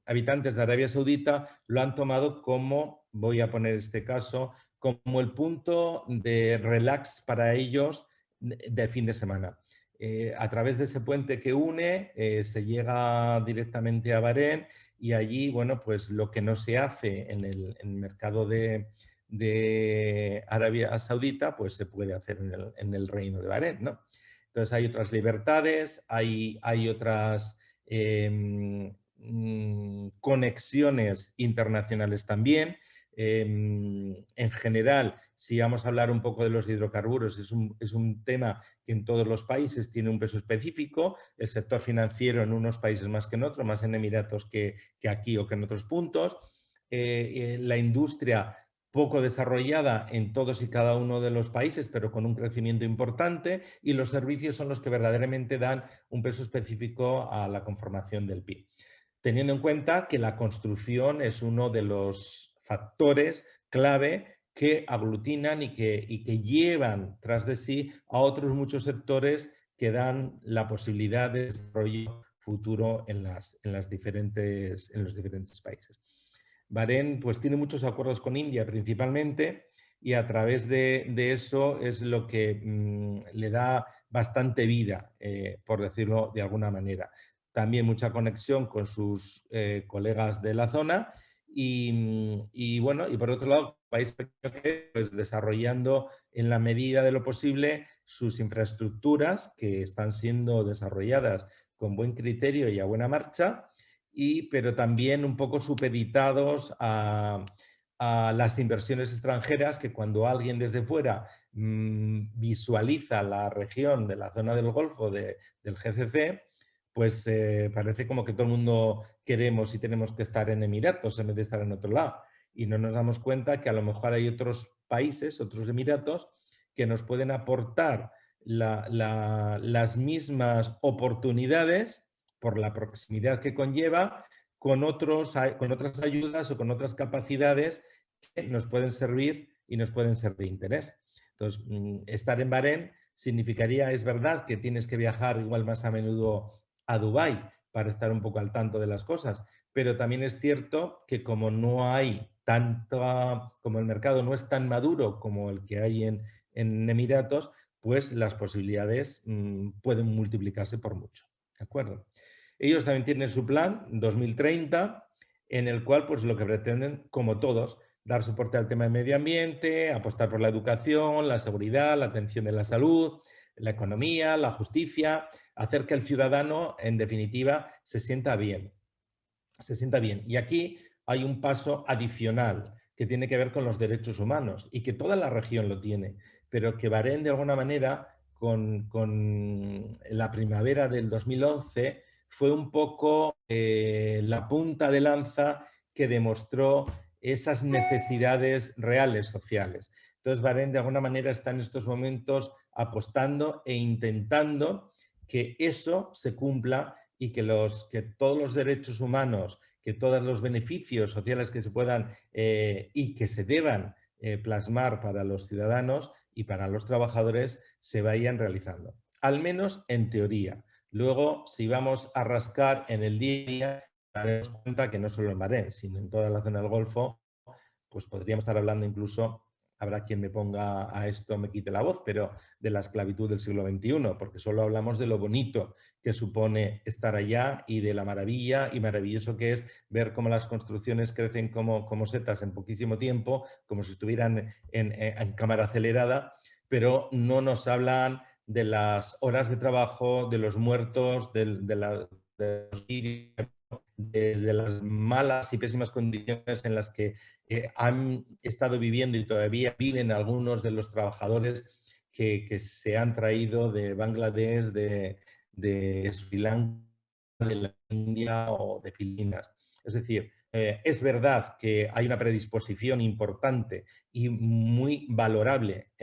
habitantes de Arabia Saudita lo han tomado como, voy a poner este caso, como el punto de relax para ellos de fin de semana. A través de ese puente que une, se llega directamente a Bahrein y allí, bueno, pues lo que no se hace en el mercado de Arabia Saudita, pues se puede hacer en el reino de Bahrein, ¿no? Entonces hay otras libertades, hay otras conexiones internacionales también. En general, si vamos a hablar un poco de los hidrocarburos, es un tema que en todos los países tiene un peso específico. El sector financiero en unos países más que en otros, más en Emiratos que aquí o que en otros puntos. La industria poco desarrollada en todos y cada uno de los países, pero con un crecimiento importante, y los servicios son los que verdaderamente dan un peso específico a la conformación del PIB. Teniendo en cuenta que la construcción es uno de los factores clave que aglutinan y que llevan tras de sí a otros muchos sectores que dan la posibilidad de desarrollo futuro en los diferentes países. Bahrein pues tiene muchos acuerdos con India principalmente y a través de eso es lo que le da bastante vida, por decirlo de alguna manera. También mucha conexión con sus colegas de la zona y bueno, y por otro lado, país pequeño que pues desarrollando en la medida de lo posible sus infraestructuras que están siendo desarrolladas con buen criterio y a buena marcha, pero también un poco supeditados a las inversiones extranjeras que cuando alguien desde fuera visualiza la región de la zona del Golfo del GCC, pues parece como que todo el mundo queremos y tenemos que estar en Emiratos en vez de estar en otro lado. Y no nos damos cuenta que a lo mejor hay otros países, otros Emiratos, que nos pueden aportar las mismas oportunidades por la proximidad que conlleva, con otras ayudas o con otras capacidades que nos pueden servir y nos pueden ser de interés. Entonces, estar en Bahrein significaría, es verdad, que tienes que viajar igual más a menudo a Dubái para estar un poco al tanto de las cosas, pero también es cierto que como no hay como el mercado no es tan maduro como el que hay en Emiratos, pues las posibilidades pueden multiplicarse por mucho. ¿De acuerdo? Ellos también tienen su plan 2030, en el cual pues lo que pretenden, como todos, dar soporte al tema de medio ambiente, apostar por la educación, la seguridad, la atención de la salud, la economía, la justicia, hacer que el ciudadano, en definitiva, se sienta bien. Se sienta bien. Y aquí hay un paso adicional que tiene que ver con los derechos humanos y que toda la región lo tiene, pero que Bahrein, de alguna manera, con la primavera del 2011, fue un poco la punta de lanza que demostró esas necesidades reales sociales. Entonces, Bahrein, de alguna manera, está en estos momentos apostando e intentando que eso se cumpla y que todos los derechos humanos, que todos los beneficios sociales que se puedan y que se deban plasmar para los ciudadanos y para los trabajadores se vayan realizando. Al menos en teoría. Luego, si vamos a rascar en el día a día, daremos cuenta que no solo en Bahrein, sino en toda la zona del Golfo, pues podríamos estar hablando incluso, habrá quien me ponga a esto, me quite la voz, pero de la esclavitud del siglo XXI, porque solo hablamos de lo bonito que supone estar allá y de la maravilla y maravilloso que es ver cómo las construcciones crecen como setas en poquísimo tiempo, como si estuvieran en cámara acelerada, pero no nos hablan de las horas de trabajo, de los muertos, de las malas y pésimas condiciones en las que han estado viviendo y todavía viven algunos de los trabajadores que se han traído de Bangladesh, de Sri Lanka, de la India o de Filipinas. Es decir, es verdad que hay una predisposición importante y muy valorable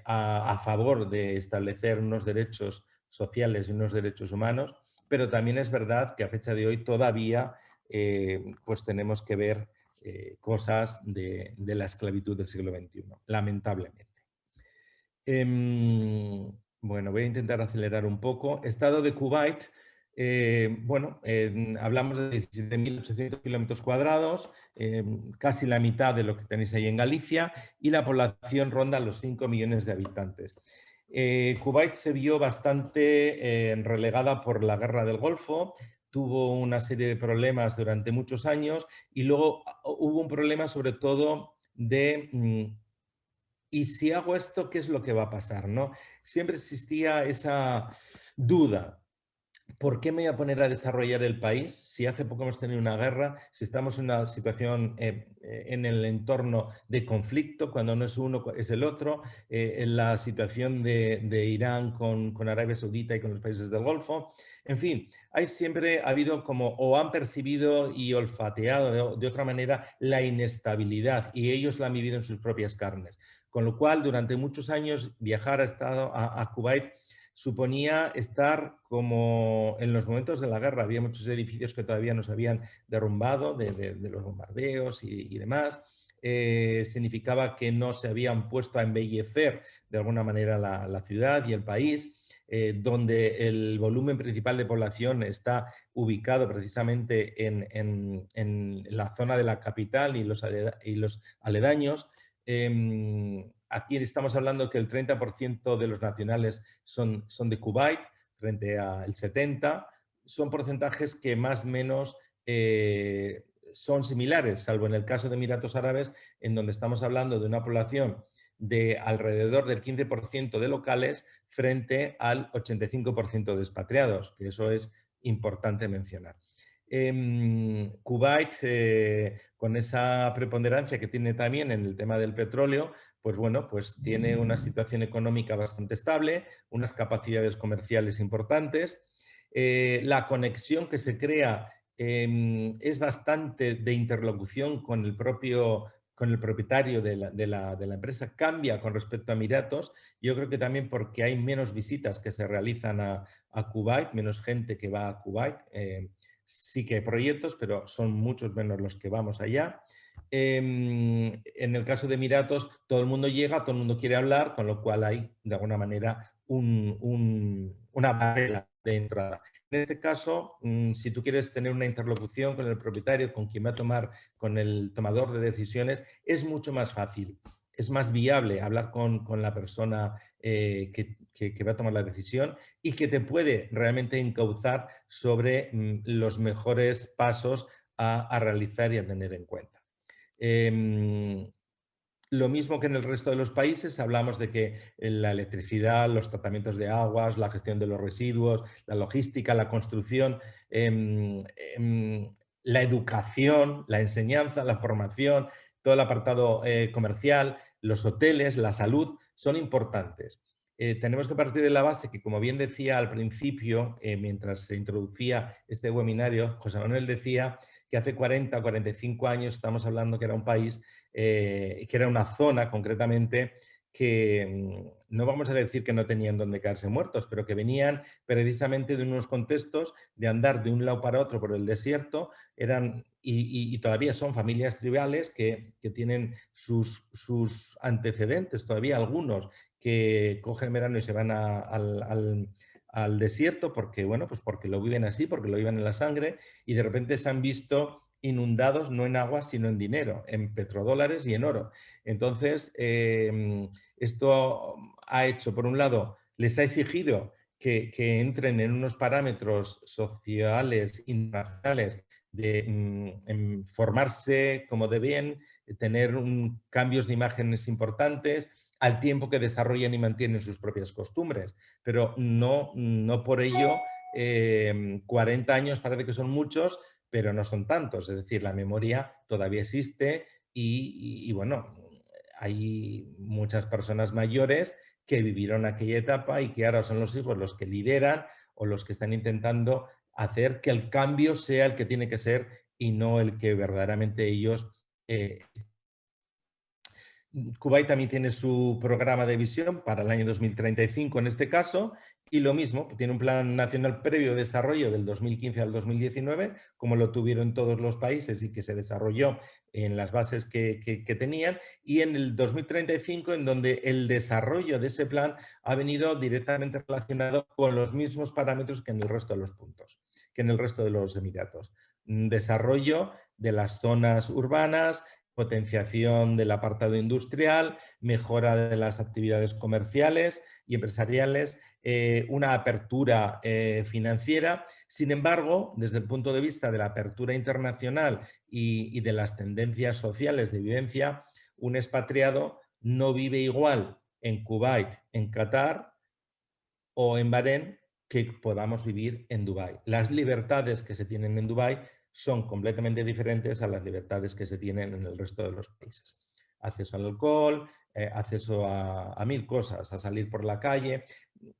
a favor de establecer unos derechos sociales y unos derechos humanos, pero también es verdad que a fecha de hoy todavía pues tenemos que ver cosas de la esclavitud del siglo XXI, lamentablemente. Bueno, voy a intentar acelerar un poco. Estado de Kuwait, bueno, hablamos de 17.800 kilómetros cuadrados, casi la mitad de lo que tenéis ahí en Galicia, y la población ronda los 5 millones de habitantes. Kuwait se vio bastante relegada por la guerra del Golfo, tuvo una serie de problemas durante muchos años y luego hubo un problema sobre todo de ¿y si hago esto, qué es lo que va a pasar? ¿No? Siempre existía esa duda. ¿Por qué me voy a poner a desarrollar el país si hace poco hemos tenido una guerra, si estamos en una situación en el entorno de conflicto, cuando no es uno es el otro, en la situación de Irán con Arabia Saudita y con los países del Golfo? En fin, hay siempre ha habido como o han percibido y olfateado de otra manera la inestabilidad y ellos la han vivido en sus propias carnes. Con lo cual, durante muchos años viajar a Kuwait suponía estar como en los momentos de la guerra. Había muchos edificios que todavía no se habían derrumbado de los bombardeos y demás. Significaba que no se habían puesto a embellecer de alguna manera la ciudad y el país, donde el volumen principal de población está ubicado precisamente en la zona de la capital y los aledaños. Aquí estamos hablando que el 30% de los nacionales son de Kuwait frente al 70%. Son porcentajes que más o menos son similares, salvo en el caso de Emiratos Árabes, en donde estamos hablando de una población de alrededor del 15% de locales frente al 85% de expatriados, que eso es importante mencionar. Kuwait, con esa preponderancia que tiene también en el tema del petróleo, pues bueno, pues tiene una situación económica bastante estable, unas capacidades comerciales importantes. La conexión que se crea es bastante de interlocución con el propietario de la empresa, cambia con respecto a Emiratos. Yo creo que también porque hay menos visitas que se realizan a Kuwait, menos gente que va a Kuwait. Sí que hay proyectos, pero son muchos menos los que vamos allá. En el caso de Emiratos, todo el mundo llega, todo el mundo quiere hablar, con lo cual hay, de alguna manera, una barrera de entrada. En este caso, si tú quieres tener una interlocución con el propietario, con quien va a tomar, con el tomador de decisiones, es mucho más fácil. Es más viable hablar con la persona que va a tomar la decisión y que te puede realmente encauzar sobre los mejores pasos a realizar y a tener en cuenta. Lo mismo que en el resto de los países, hablamos de que la electricidad, los tratamientos de aguas, la gestión de los residuos, la logística, la construcción, la educación, la enseñanza, la formación, todo el apartado comercial, los hoteles, la salud, son importantes. Tenemos que partir de la base que, como bien decía al principio, mientras se introducía este webinario, José Manuel decía que hace 40 o 45 años estamos hablando que era un país, que era una zona concretamente que no vamos a decir que no tenían donde caerse muertos, pero que venían precisamente de unos contextos de andar de un lado para otro por el desierto, y todavía son familias tribales que tienen sus antecedentes, todavía algunos que cogen verano y se van al desierto porque, bueno, pues porque lo viven así, porque lo viven en la sangre, y de repente se han visto inundados no en agua, sino en dinero, en petrodólares y en oro. Entonces, esto ha hecho, por un lado, les ha exigido que entren en unos parámetros sociales internacionales de formarse como deben, tener cambios de imágenes importantes, al tiempo que desarrollan y mantienen sus propias costumbres. Pero no por ello 40 años parece que son muchos, pero no son tantos. Es decir, la memoria todavía existe y bueno, hay muchas personas mayores que vivieron aquella etapa y que ahora son los hijos los que lideran o los que están intentando hacer que el cambio sea el que tiene que ser y no el que verdaderamente ellos Kuwait también tiene su programa de visión para el año 2035 en este caso, y lo mismo, tiene un plan nacional previo de desarrollo del 2015 al 2019, como lo tuvieron todos los países y que se desarrolló en las bases que tenían, y en el 2035 en donde el desarrollo de ese plan ha venido directamente relacionado con los mismos parámetros que en el resto de los puntos, que en el resto de los Emiratos. Desarrollo de las zonas urbanas, potenciación del apartado industrial, mejora de las actividades comerciales y empresariales, una apertura financiera. Sin embargo, desde el punto de vista de la apertura internacional y de las tendencias sociales de vivencia, un expatriado no vive igual en Kuwait, en Qatar o en Bahrein que podamos vivir en Dubái. Las libertades que se tienen en Dubái son completamente diferentes a las libertades que se tienen en el resto de los países. Acceso al alcohol, acceso a mil cosas, a salir por la calle.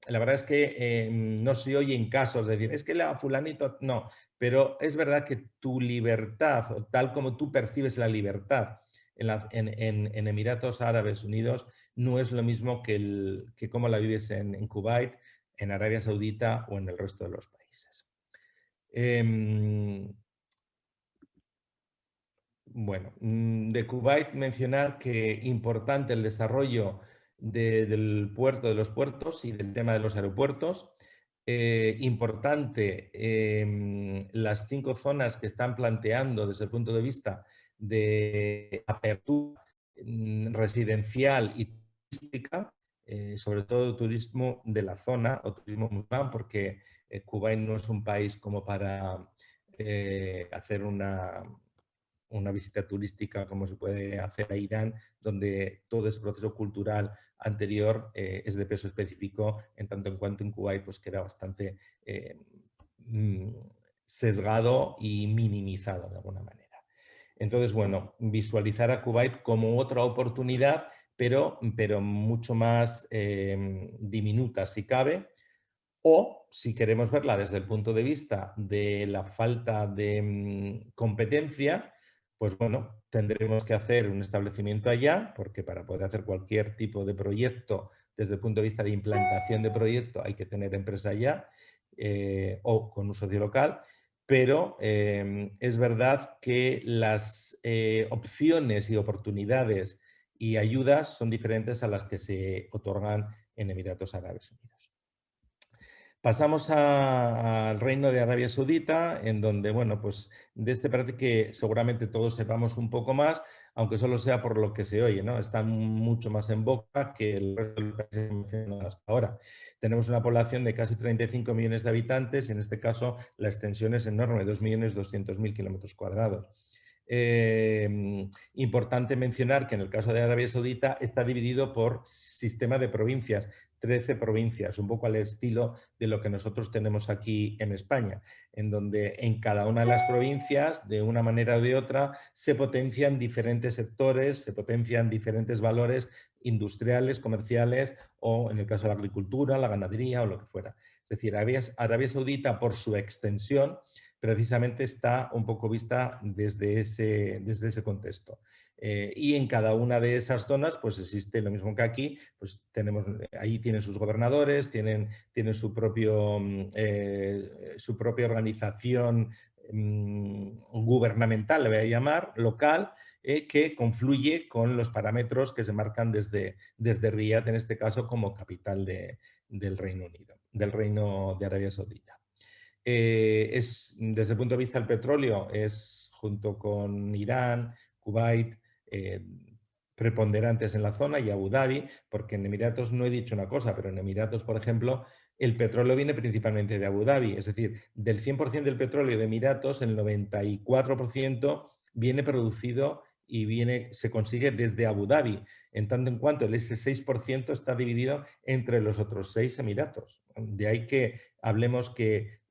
La verdad es que no se oyen casos de decir, es que la fulanito, no, pero es verdad que tu libertad, tal como tú percibes la libertad en Emiratos Árabes Unidos, no es lo mismo que cómo la vives en Kuwait, en Arabia Saudita o en el resto de los países. Bueno, de Kuwait mencionar que importante el desarrollo del puerto, de los puertos y del tema de los aeropuertos. Importante las 5 zonas que están planteando desde el punto de vista de apertura residencial y turística, sobre todo turismo de la zona o turismo musulmán, porque Kuwait no es un país como para hacer una visita turística como se puede hacer a Irán, donde todo ese proceso cultural anterior es de peso específico, en tanto en cuanto en Kuwait pues queda bastante sesgado y minimizado de alguna manera. Entonces, bueno, visualizar a Kuwait como otra oportunidad, pero mucho más diminuta si cabe, o si queremos verla desde el punto de vista de la falta de competencia, pues bueno, tendremos que hacer un establecimiento allá, porque para poder hacer cualquier tipo de proyecto, desde el punto de vista de implantación de proyecto, hay que tener empresa allá o con un socio local, pero es verdad que las opciones y oportunidades y ayudas son diferentes a las que se otorgan en Emiratos Árabes Unidos. Pasamos al Reino de Arabia Saudita, en donde, bueno, pues de este parece que seguramente todos sepamos un poco más, aunque solo sea por lo que se oye, ¿no? Está mucho más en boca que el resto de los países que hemos mencionado hasta ahora. Tenemos una población de casi 35 millones de habitantes, en este caso la extensión es enorme, 2.200.000 kilómetros cuadrados. Importante mencionar que en el caso de Arabia Saudita está dividido por sistema de provincias, 13 provincias, un poco al estilo de lo que nosotros tenemos aquí en España, en donde en cada una de las provincias, de una manera o de otra, se potencian diferentes sectores, se potencian diferentes valores industriales, comerciales o, en el caso de la agricultura, la ganadería o lo que fuera. Es decir, Arabia Saudita, por su extensión, precisamente está un poco vista desde ese contexto. Y en cada una de esas zonas pues existe lo mismo que aquí, pues ahí tienen sus gobernadores, tienen su propia organización gubernamental, le voy a llamar, local, que confluye con los parámetros que se marcan desde Riad, en este caso, como capital del Reino Unido, del Reino de Arabia Saudita. Desde el punto de vista del petróleo, es junto con Irán, Kuwait, preponderantes en la zona, y Abu Dhabi, porque en Emiratos no he dicho una cosa, pero en Emiratos, por ejemplo, el petróleo viene principalmente de Abu Dhabi, es decir, del 100% del petróleo de Emiratos, el 94% viene producido y se consigue desde Abu Dhabi, en tanto en cuanto ese 6% está dividido entre los otros 6 Emiratos. De ahí que hablemos que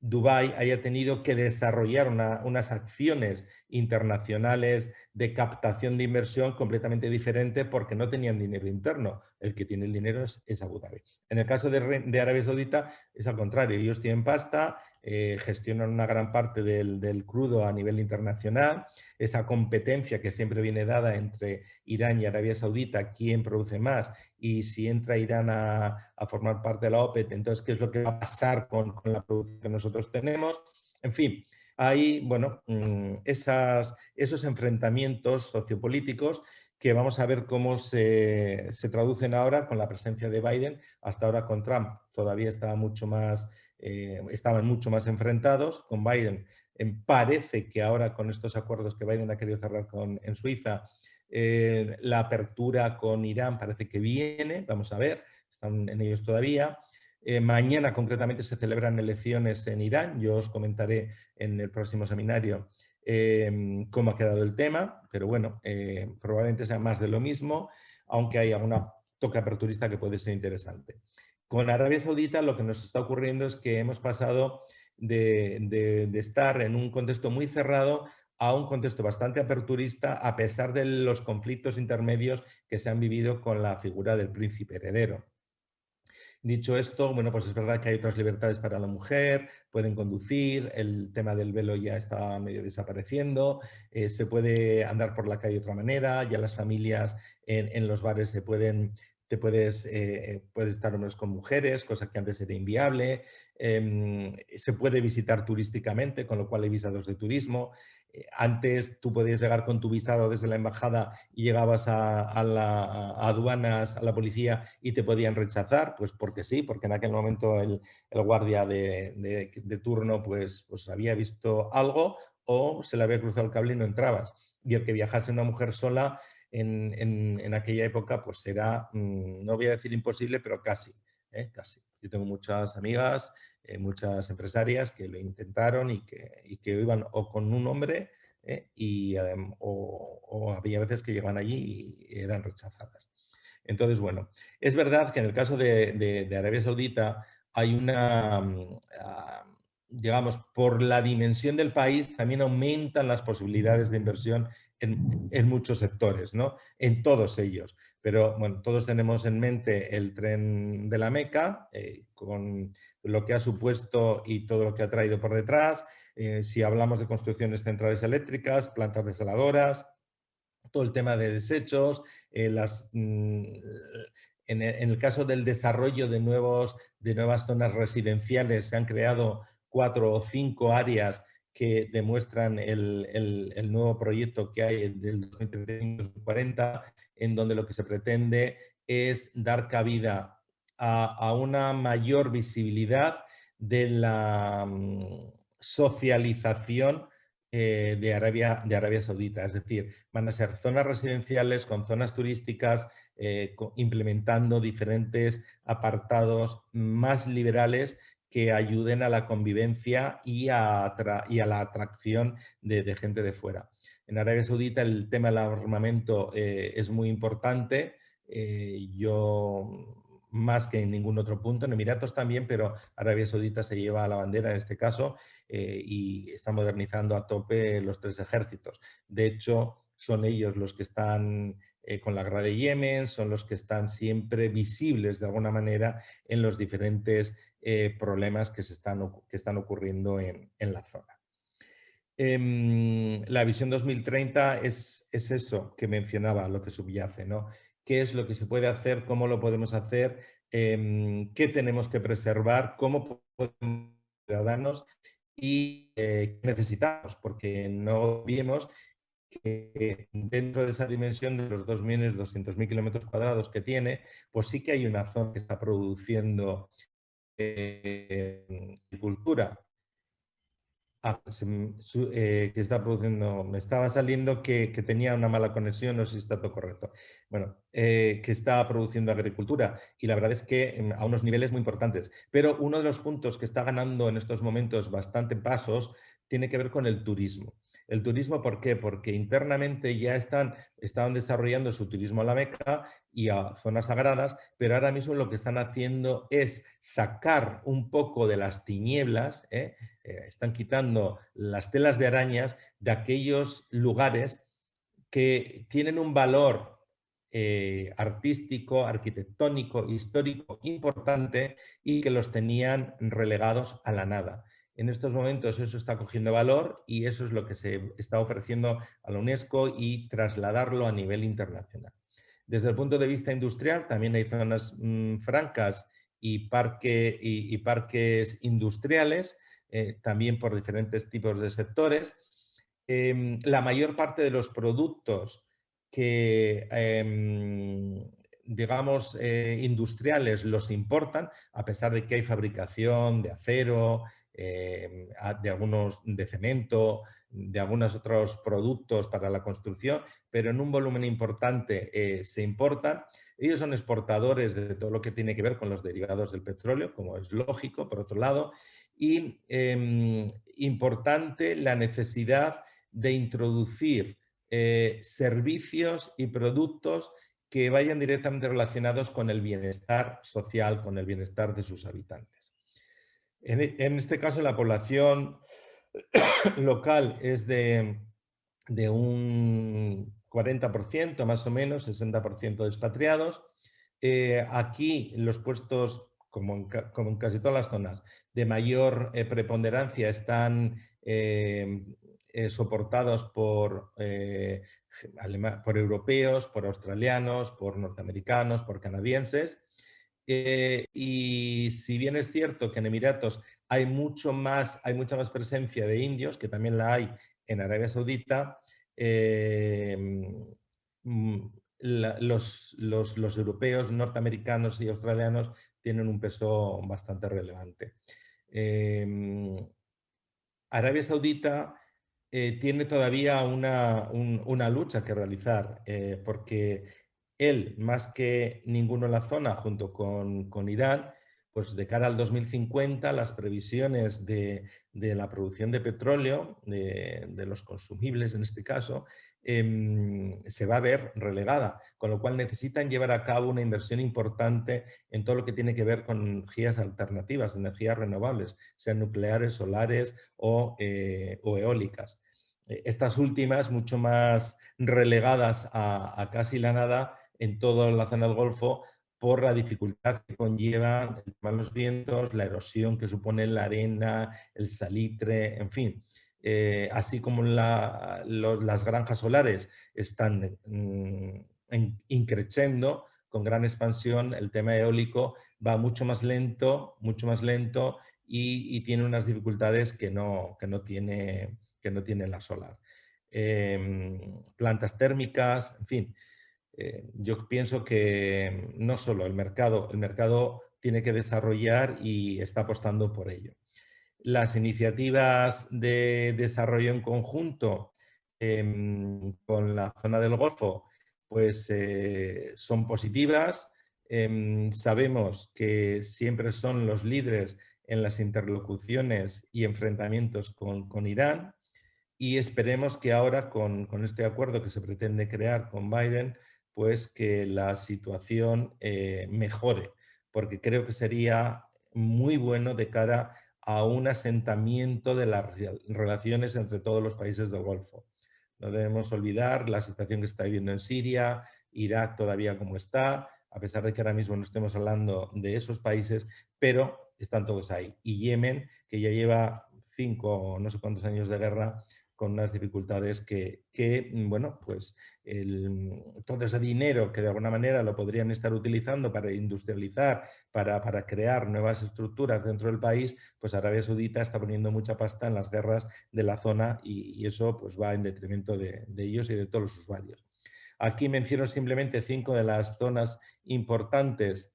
Dubái haya tenido que desarrollar unas acciones internacionales de captación de inversión completamente diferente porque no tenían dinero interno. El que tiene el dinero es Abu Dhabi. En el caso de Arabia Saudita es al contrario. Ellos tienen pasta, gestionan una gran parte del crudo a nivel internacional. Esa competencia que siempre viene dada entre Irán y Arabia Saudita, quién produce más, y si entra Irán a formar parte de la OPEP, entonces qué es lo que va a pasar con la producción que nosotros tenemos. En fin, hay bueno, esos enfrentamientos sociopolíticos que vamos a ver cómo se traducen ahora con la presencia de Biden. Hasta ahora con Trump todavía estaban mucho más enfrentados. Con Biden parece que ahora con estos acuerdos que Biden ha querido cerrar en Suiza, la apertura con Irán parece que viene, vamos a ver, están en ellos todavía. Mañana concretamente se celebran elecciones en Irán, yo os comentaré en el próximo seminario cómo ha quedado el tema, pero bueno, probablemente sea más de lo mismo, aunque hay alguna toque aperturista que puede ser interesante. Con Arabia Saudita lo que nos está ocurriendo es que hemos pasado de estar en un contexto muy cerrado a un contexto bastante aperturista, a pesar de los conflictos intermedios que se han vivido con la figura del príncipe heredero. Dicho esto, bueno, pues es verdad que hay otras libertades para la mujer, pueden conducir, el tema del velo ya está medio desapareciendo, se puede andar por la calle de otra manera, ya las familias en los bares puedes estar hombres con mujeres, cosa que antes era inviable, se puede visitar turísticamente, con lo cual hay visados de turismo. Antes tú podías llegar con tu visado desde la embajada y llegabas a aduanas, a la policía, y te podían rechazar, pues porque sí, porque en aquel momento el guardia de turno pues había visto algo o se le había cruzado el cable y no entrabas. Y el que viajase una mujer sola en aquella época pues era, no voy a decir imposible, pero casi, casi. Yo tengo muchas amigas, muchas empresarias que lo intentaron y que iban o con un hombre o había veces que llegaban allí y eran rechazadas. Entonces, bueno, es verdad que en el caso de Arabia Saudita hay digamos, por la dimensión del país también aumentan las posibilidades de inversión en muchos sectores, ¿no? En todos ellos. Pero bueno, todos tenemos en mente el tren de la Meca, con lo que ha supuesto y todo lo que ha traído por detrás. Si hablamos de construcciones centrales eléctricas, plantas desaladoras, todo el tema de desechos, en el caso del desarrollo de nuevas zonas residenciales, se han creado 4 o 5 áreas que demuestran el nuevo proyecto que hay del 2035-2040, en donde lo que se pretende es dar cabida a una mayor visibilidad de la socialización de Arabia Saudita. Es decir, van a ser zonas residenciales con zonas turísticas, implementando diferentes apartados más liberales que ayuden a la convivencia y a la atracción de gente de fuera. En Arabia Saudita el tema del armamento es muy importante. Yo más que en ningún otro punto, en Emiratos también, pero Arabia Saudita se lleva a la bandera en este caso y está modernizando a tope los 3 ejércitos. De hecho, son ellos los que están con la guerra de Yemen, son los que están siempre visibles de alguna manera en los diferentes problemas que están ocurriendo en la zona. La visión 2030 es eso que mencionaba, lo que subyace, ¿no? ¿Qué es lo que se puede hacer? ¿Cómo lo podemos hacer? ¿Qué tenemos que preservar? ¿Cómo podemos ciudadanos? Y qué necesitamos, porque no vemos que dentro de esa dimensión de los 2.200.000 kilómetros cuadrados que tiene, pues sí que hay una zona que está produciendo agricultura. Que está produciendo, me estaba saliendo que tenía una mala conexión, no sé si está todo correcto. Bueno, que está produciendo agricultura y la verdad es que a unos niveles muy importantes. Pero uno de los puntos que está ganando en estos momentos bastante pasos tiene que ver con el turismo. ¿El turismo por qué? Porque internamente ya estaban desarrollando su turismo a la Meca y a zonas sagradas, pero ahora mismo lo que están haciendo es sacar un poco de las tinieblas, están quitando las telas de arañas de aquellos lugares que tienen un valor artístico, arquitectónico, histórico importante y que los tenían relegados a la nada. En estos momentos eso está cogiendo valor y eso es lo que se está ofreciendo a la UNESCO y trasladarlo a nivel internacional. Desde el punto de vista industrial también hay zonas francas y parques industriales, también por diferentes tipos de sectores. La mayor parte de los productos que, digamos, industriales los importan, a pesar de que hay fabricación de acero, de algunos de cemento, de algunos otros productos para la construcción, pero en un volumen importante se importan. Ellos son exportadores de todo lo que tiene que ver con los derivados del petróleo, como es lógico, por otro lado, y importante la necesidad de introducir servicios y productos que vayan directamente relacionados con el bienestar social, con el bienestar de sus habitantes. En este caso, la población local es de un 40%, más o menos, 60% de expatriados. Aquí los puestos, como en casi todas las zonas, de mayor preponderancia están soportados por europeos, por australianos, por norteamericanos, por canadienses. Y si bien es cierto que en Emiratos hay mucha más presencia de indios, que también la hay en Arabia Saudita, los europeos, norteamericanos y australianos tienen un peso bastante relevante. Arabia Saudita tiene todavía una lucha que realizar, porque él, más que ninguno en la zona, junto con Irán, pues de cara al 2050 las previsiones de la producción de petróleo, de los consumibles en este caso, se va a ver relegada, con lo cual necesitan llevar a cabo una inversión importante en todo lo que tiene que ver con energías alternativas, energías renovables, sean nucleares, solares o eólicas. Estas últimas mucho más relegadas a casi la nada en toda la zona del Golfo por la dificultad que conlleva el tema de los vientos, la erosión que supone la arena, el salitre, en fin. Así como las granjas solares están increciendo con gran expansión, el tema eólico va mucho más lento y tiene unas dificultades que no tiene la solar. Plantas térmicas, en fin. Yo pienso que no solo el mercado tiene que desarrollar y está apostando por ello. Las iniciativas de desarrollo en conjunto con la zona del Golfo pues son positivas. Sabemos que siempre son los líderes en las interlocuciones y enfrentamientos con Irán, y esperemos que ahora con este acuerdo que se pretende crear con Biden, pues que la situación mejore, porque creo que sería muy bueno de cara a un asentamiento de las relaciones entre todos los países del Golfo. No debemos olvidar la situación que se está viviendo en Siria, Irak todavía como está, a pesar de que ahora mismo no estemos hablando de esos países, pero están todos ahí. Y Yemen, que ya lleva 5 o no sé cuántos años de guerra, con unas dificultades bueno, pues todo ese dinero que de alguna manera lo podrían estar utilizando para industrializar, para crear nuevas estructuras dentro del país, pues Arabia Saudita está poniendo mucha pasta en las guerras de la zona y eso pues va en detrimento de ellos y de todos los usuarios. Aquí menciono simplemente 5 de las zonas importantes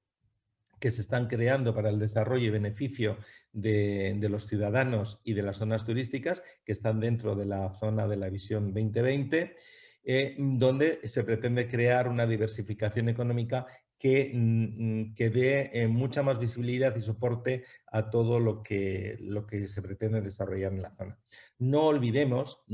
que se están creando para el desarrollo y beneficio de los ciudadanos y de las zonas turísticas que están dentro de la zona de la Visión 2020, donde se pretende crear una diversificación económica que dé mucha más visibilidad y soporte a todo lo que se pretende desarrollar en la zona. No olvidemos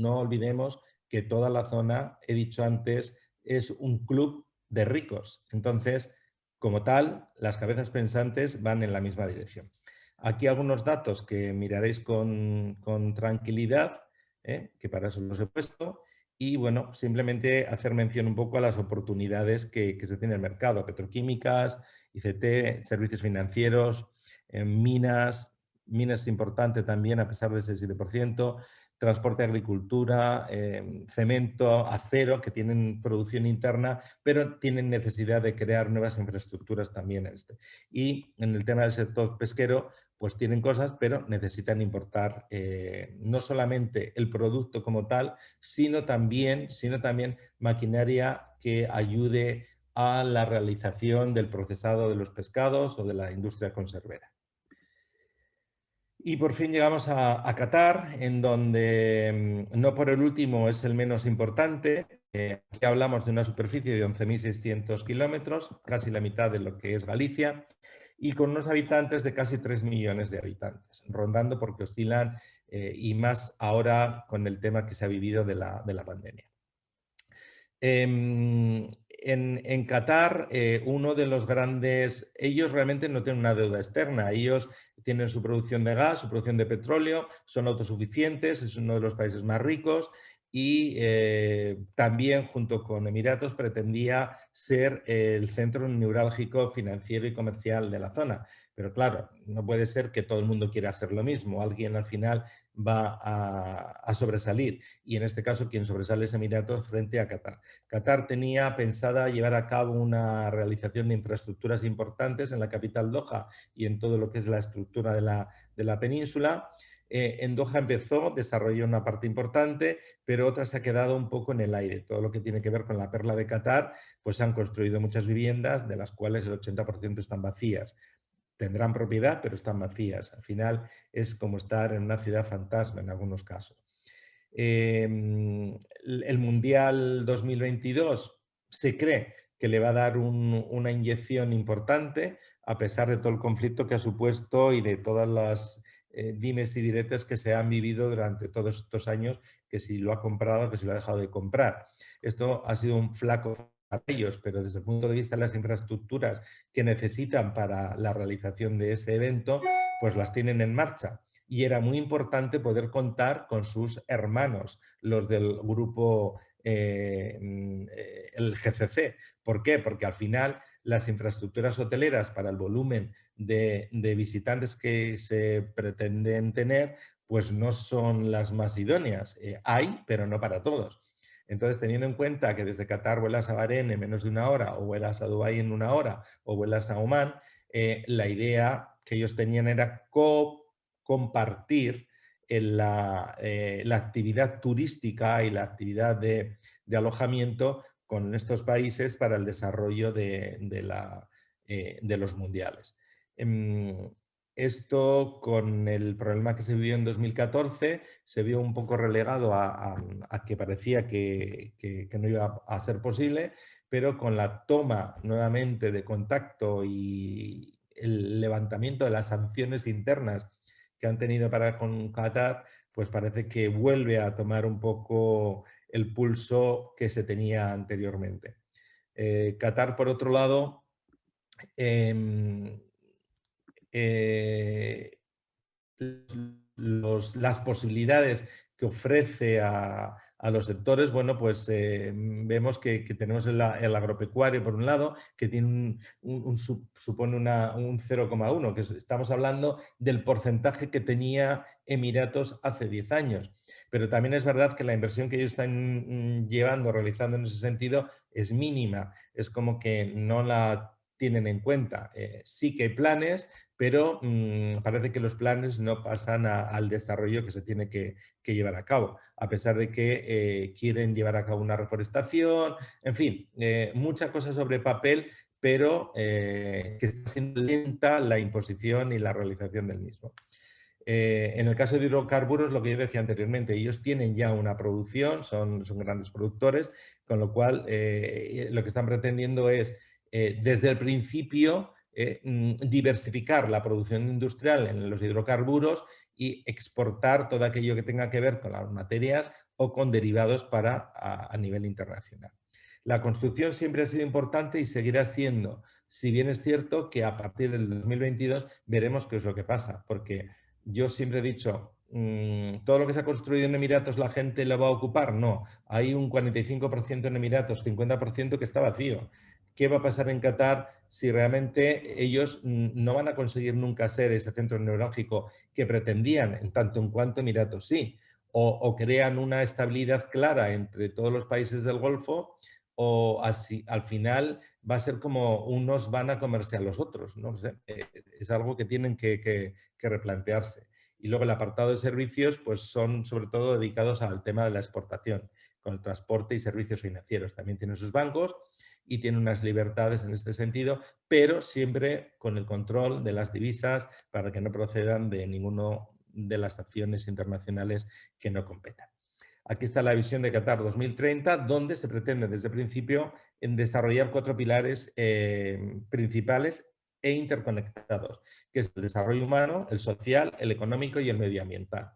que toda la zona, he dicho antes, es un club de ricos. Entonces, como tal, las cabezas pensantes van en la misma dirección. Aquí algunos datos que miraréis con tranquilidad, que para eso los he puesto, y bueno, simplemente hacer mención un poco a las oportunidades que se tiene en el mercado: petroquímicas, ICT, servicios financieros, minas es importante también a pesar de ese 7%, transporte, agricultura, cemento, acero, que tienen producción interna, pero tienen necesidad de crear nuevas infraestructuras también en este. Y en el tema del sector pesquero, pues tienen cosas, pero necesitan importar no solamente el producto como tal, sino también maquinaria que ayude a la realización del procesado de los pescados o de la industria conservera. Y por fin llegamos a Qatar, en donde, no por el último, es el menos importante. Aquí hablamos de una superficie de 11.600 kilómetros, casi la mitad de lo que es Galicia, y con unos habitantes de casi 3 millones de habitantes, rondando porque oscilan, y más ahora con el tema que se ha vivido de la pandemia. En Qatar, uno de los grandes, ellos realmente no tienen una deuda externa, ellos tienen su producción de gas, su producción de petróleo, son autosuficientes, es uno de los países más ricos y también junto con Emiratos pretendía ser el centro neurálgico financiero y comercial de la zona. Pero claro, no puede ser que todo el mundo quiera hacer lo mismo, alguien al final va a sobresalir y en este caso quien sobresale es Emiratos frente a Qatar. Qatar tenía pensada llevar a cabo una realización de infraestructuras importantes en la capital Doha y en todo lo que es la estructura de la península. En Doha empezó, desarrolló una parte importante, pero otra se ha quedado un poco en el aire. Todo lo que tiene que ver con la perla de Qatar, pues se han construido muchas viviendas, de las cuales el 80% están vacías. Tendrán propiedad, pero están vacías. Al final es como estar en una ciudad fantasma en algunos casos. El Mundial 2022 se cree que le va a dar una inyección importante, a pesar de todo el conflicto que ha supuesto y de todas las dimes y diretes que se han vivido durante todos estos años, que si lo ha comprado, que si lo ha dejado de comprar. Esto ha sido un flaco para ellos, pero desde el punto de vista de las infraestructuras que necesitan para la realización de ese evento, pues las tienen en marcha. Y era muy importante poder contar con sus hermanos, los del grupo, el GCC. ¿Por qué? Porque al final las infraestructuras hoteleras para el volumen de visitantes que se pretenden tener, pues no son las más idóneas. Hay, pero no para todos. Entonces, teniendo en cuenta que desde Qatar vuelas a Bahrein en menos de una hora, o vuelas a Dubái en una hora, o vuelas a Omán, la idea que ellos tenían era compartir la actividad turística y la actividad de alojamiento con estos países para el desarrollo de los mundiales. Esto, con el problema que se vivió en 2014, se vio un poco relegado a que parecía que no iba a ser posible, pero con la toma nuevamente de contacto y el levantamiento de las sanciones internas que han tenido para con Qatar, pues parece que vuelve a tomar un poco el pulso que se tenía anteriormente. Qatar, por otro lado, em, eh, las posibilidades que ofrece a los sectores, bueno, pues vemos que tenemos el agropecuario, por un lado, que tiene supone un 0,1, que estamos hablando del porcentaje que tenía Emiratos hace 10 años. Pero también es verdad que la inversión que ellos están realizando en ese sentido, es mínima. Es como que no la tienen en cuenta. Sí que hay planes, pero parece que los planes no pasan al desarrollo que se tiene que llevar a cabo, a pesar de que quieren llevar a cabo una reforestación, en fin, muchas cosas sobre papel, pero que está siendo lenta la imposición y la realización del mismo. En el caso de hidrocarburos, lo que yo decía anteriormente, ellos tienen ya una producción, son grandes productores, con lo cual lo que están pretendiendo es, desde el principio, diversificar la producción industrial en los hidrocarburos y exportar todo aquello que tenga que ver con las materias o con derivados a nivel internacional. La construcción siempre ha sido importante y seguirá siendo, si bien es cierto que a partir del 2022 veremos qué es lo que pasa, porque yo siempre he dicho, ¿todo lo que se ha construido en Emiratos la gente lo va a ocupar? No, hay un 45% en Emiratos, 50% que está vacío. ¿Qué va a pasar en Qatar si realmente ellos no van a conseguir nunca ser ese centro neurálgico que pretendían, en tanto en cuanto Emiratos sí? O crean una estabilidad clara entre todos los países del Golfo, o así, al final va a ser como unos van a comerse a los otros, ¿no? O sea, es algo que tienen que replantearse. Y luego el apartado de servicios, pues son sobre todo dedicados al tema de la exportación, con el transporte y servicios financieros. También tienen sus bancos y tienen unas libertades en este sentido, pero siempre con el control de las divisas para que no procedan de ninguna de las acciones internacionales que no competan. Aquí está la visión de Qatar 2030, donde se pretende desde el principio desarrollar 4 pilares principales e interconectados, que es el desarrollo humano, el social, el económico y el medioambiental.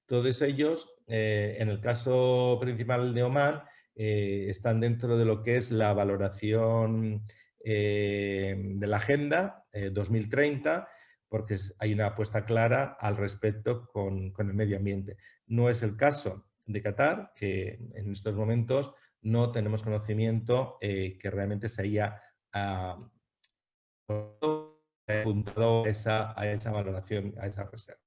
Todos ellos, en el caso principal de Omán, están dentro de lo que es la valoración de la Agenda 2030, porque hay una apuesta clara al respecto con el medio ambiente. No es el caso de Qatar, que en estos momentos no tenemos conocimiento que realmente se haya apuntado a esa valoración, a esa reserva.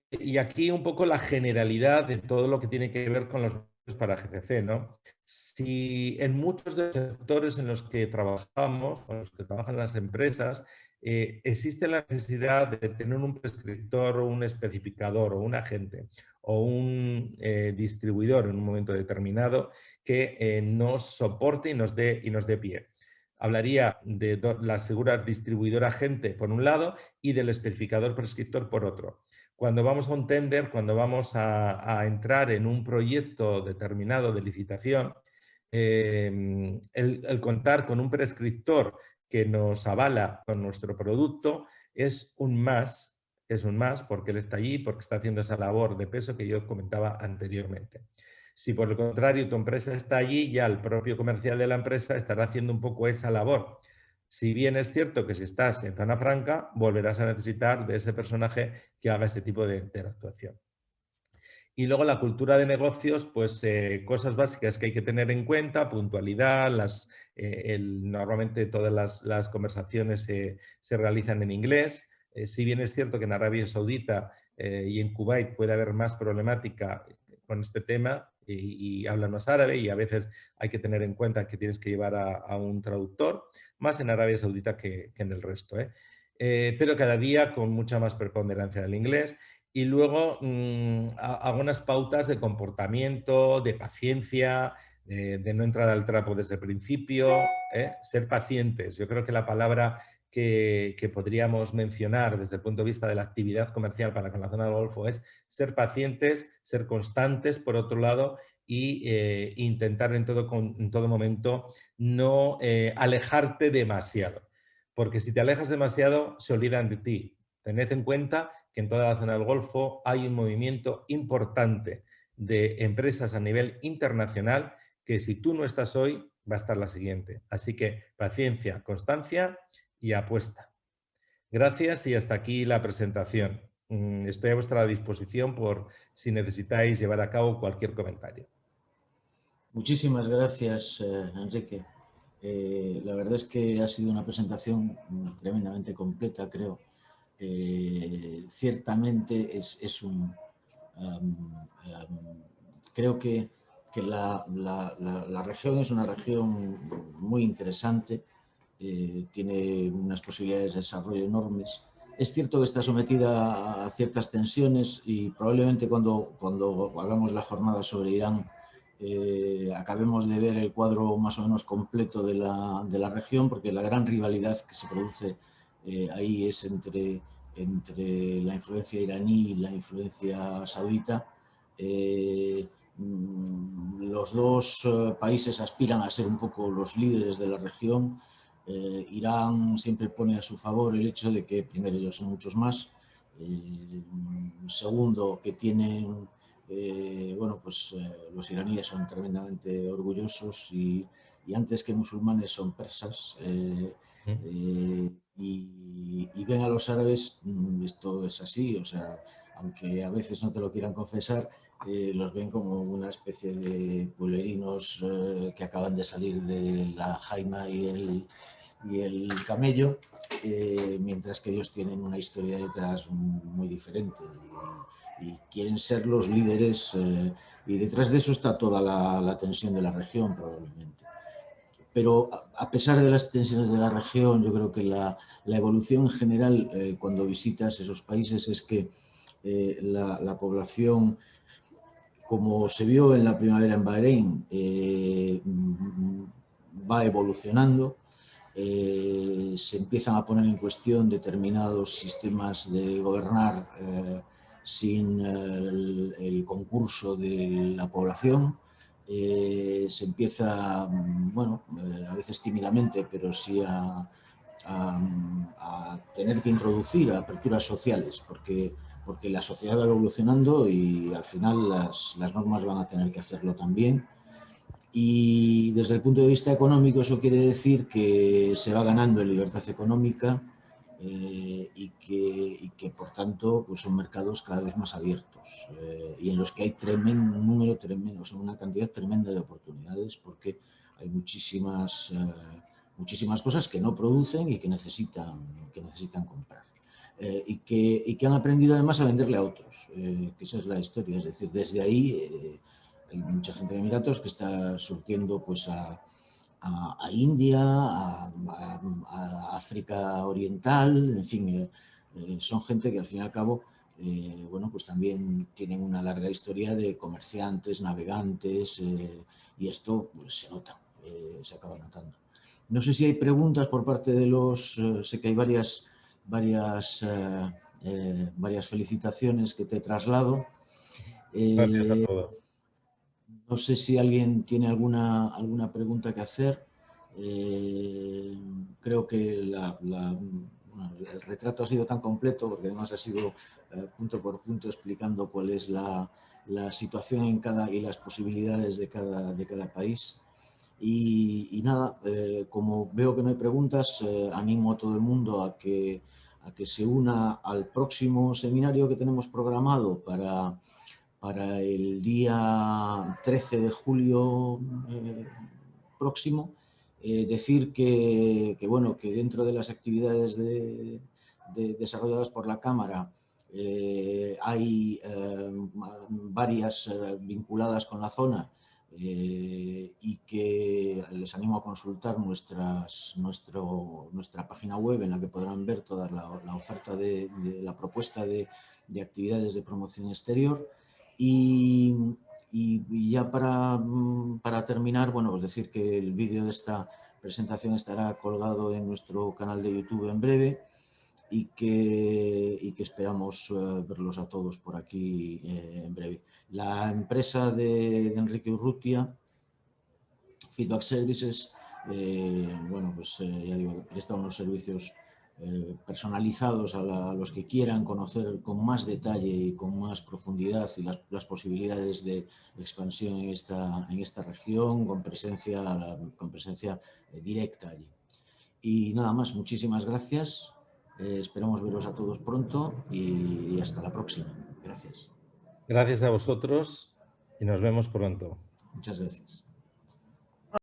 Y aquí un poco la generalidad de todo lo que tiene que ver con los para GCC, ¿no? Si en muchos de los sectores en los que trabajamos, en los que trabajan las empresas, existe la necesidad de tener un prescriptor o un especificador o un agente o un distribuidor en un momento determinado que nos soporte y nos dé pie. Hablaría de las figuras distribuidor-agente por un lado y del especificador-prescriptor por otro. Cuando vamos a un tender, cuando vamos a entrar en un proyecto determinado de licitación, el contar con un prescriptor que nos avala con nuestro producto es un más porque él está allí, porque está haciendo esa labor de peso que yo comentaba anteriormente. Si por el contrario tu empresa está allí, ya el propio comercial de la empresa estará haciendo un poco esa labor. Si bien es cierto que si estás en zona franca, volverás a necesitar de ese personaje que haga ese tipo de interactuación. Y luego la cultura de negocios, pues cosas básicas que hay que tener en cuenta, puntualidad, normalmente todas las conversaciones se realizan en inglés. Si bien es cierto que en Arabia Saudita y en Kuwait puede haber más problemática con este tema y hablan más árabe y a veces hay que tener en cuenta que tienes que llevar a un traductor, más en Arabia Saudita que en el resto. Pero cada día con mucha más preponderancia del inglés. Y luego algunas pautas de comportamiento, de paciencia, de no entrar al trapo desde el principio, ser pacientes. Yo creo que la palabra que podríamos mencionar desde el punto de vista de la actividad comercial para con la zona del Golfo es ser pacientes, ser constantes, por otro lado, e intentar en todo momento no alejarte demasiado. Porque si te alejas demasiado, se olvidan de ti. Tened en cuenta que en toda la zona del Golfo hay un movimiento importante de empresas a nivel internacional que si tú no estás hoy, va a estar la siguiente. Así que paciencia, constancia y apuesta. Gracias y hasta aquí la presentación. Estoy a vuestra disposición por si necesitáis llevar a cabo cualquier comentario. Muchísimas gracias, Enrique. La verdad es que ha sido una presentación tremendamente completa, creo. Ciertamente es un... creo que la región es una región muy interesante, tiene unas posibilidades de desarrollo enormes. Es cierto que está sometida a ciertas tensiones y probablemente cuando hagamos la jornada sobre Irán acabemos de ver el cuadro más o menos completo de la región, porque la gran rivalidad que se produce ahí es entre la influencia iraní y la influencia saudita. Los dos países aspiran a ser un poco los líderes de la región. Irán siempre pone a su favor el hecho de que, primero, ellos son muchos más, segundo, que tienen, bueno, pues los iraníes son tremendamente orgullosos y antes que musulmanes son persas, y ven a los árabes, esto es así, o sea, aunque a veces no te lo quieran confesar, los ven como una especie de pueblerinos que acaban de salir de la jaima y el camello, mientras que ellos tienen una historia detrás muy diferente y quieren ser los líderes, y detrás de eso está toda la tensión de la región probablemente. Pero a pesar de las tensiones de la región, yo creo que la evolución en general, cuando visitas esos países, es que la población, como se vio en la primavera en Bahrein, va evolucionando. Se empiezan a poner en cuestión determinados sistemas de gobernar sin el concurso de la población. Se empieza, bueno, a veces tímidamente, pero sí a tener que introducir aperturas sociales, porque la sociedad va evolucionando y al final las normas van a tener que hacerlo también. Y desde el punto de vista económico eso quiere decir que se va ganando en libertad económica, y que por tanto pues son mercados cada vez más abiertos, y en los que hay un número tremendo, o sea, una cantidad tremenda de oportunidades, porque hay muchísimas cosas que no producen y que necesitan comprar. Y que han aprendido además a venderle a otros, que esa es la historia, es decir, desde ahí hay mucha gente de Emiratos que está surtiendo pues a India, a África Oriental, en fin, son gente que al fin y al cabo, bueno, pues también tienen una larga historia de comerciantes, navegantes, y esto pues, se nota, se acaba notando. No sé si hay preguntas por parte de los... sé que hay varias felicitaciones que te traslado. Gracias a todos. No sé si alguien tiene alguna pregunta que hacer. Creo que bueno, el retrato ha sido tan completo, porque además ha sido punto por punto explicando cuál es la situación y las posibilidades de cada país. Y nada, como veo que no hay preguntas, animo a todo el mundo a que se una al próximo seminario que tenemos programado para el día 13 de julio próximo. Decir bueno, que dentro de las actividades desarrolladas por la Cámara hay varias vinculadas con la zona, y que les animo a consultar nuestra página web, en la que podrán ver toda la oferta de la propuesta de actividades de promoción exterior. Y ya para terminar, bueno, pues decir que el vídeo de esta presentación estará colgado en nuestro canal de YouTube en breve y que esperamos verlos a todos por aquí en breve. La empresa de Enrique Urrutia, Feedback Services, bueno, pues ya digo, presta unos servicios personalizados a los que quieran conocer con más detalle y con más profundidad y las posibilidades de expansión en esta región con presencia directa allí. Y nada más, muchísimas gracias. Esperamos veros a todos pronto y hasta la próxima. Gracias. Gracias a vosotros y nos vemos pronto. Muchas gracias.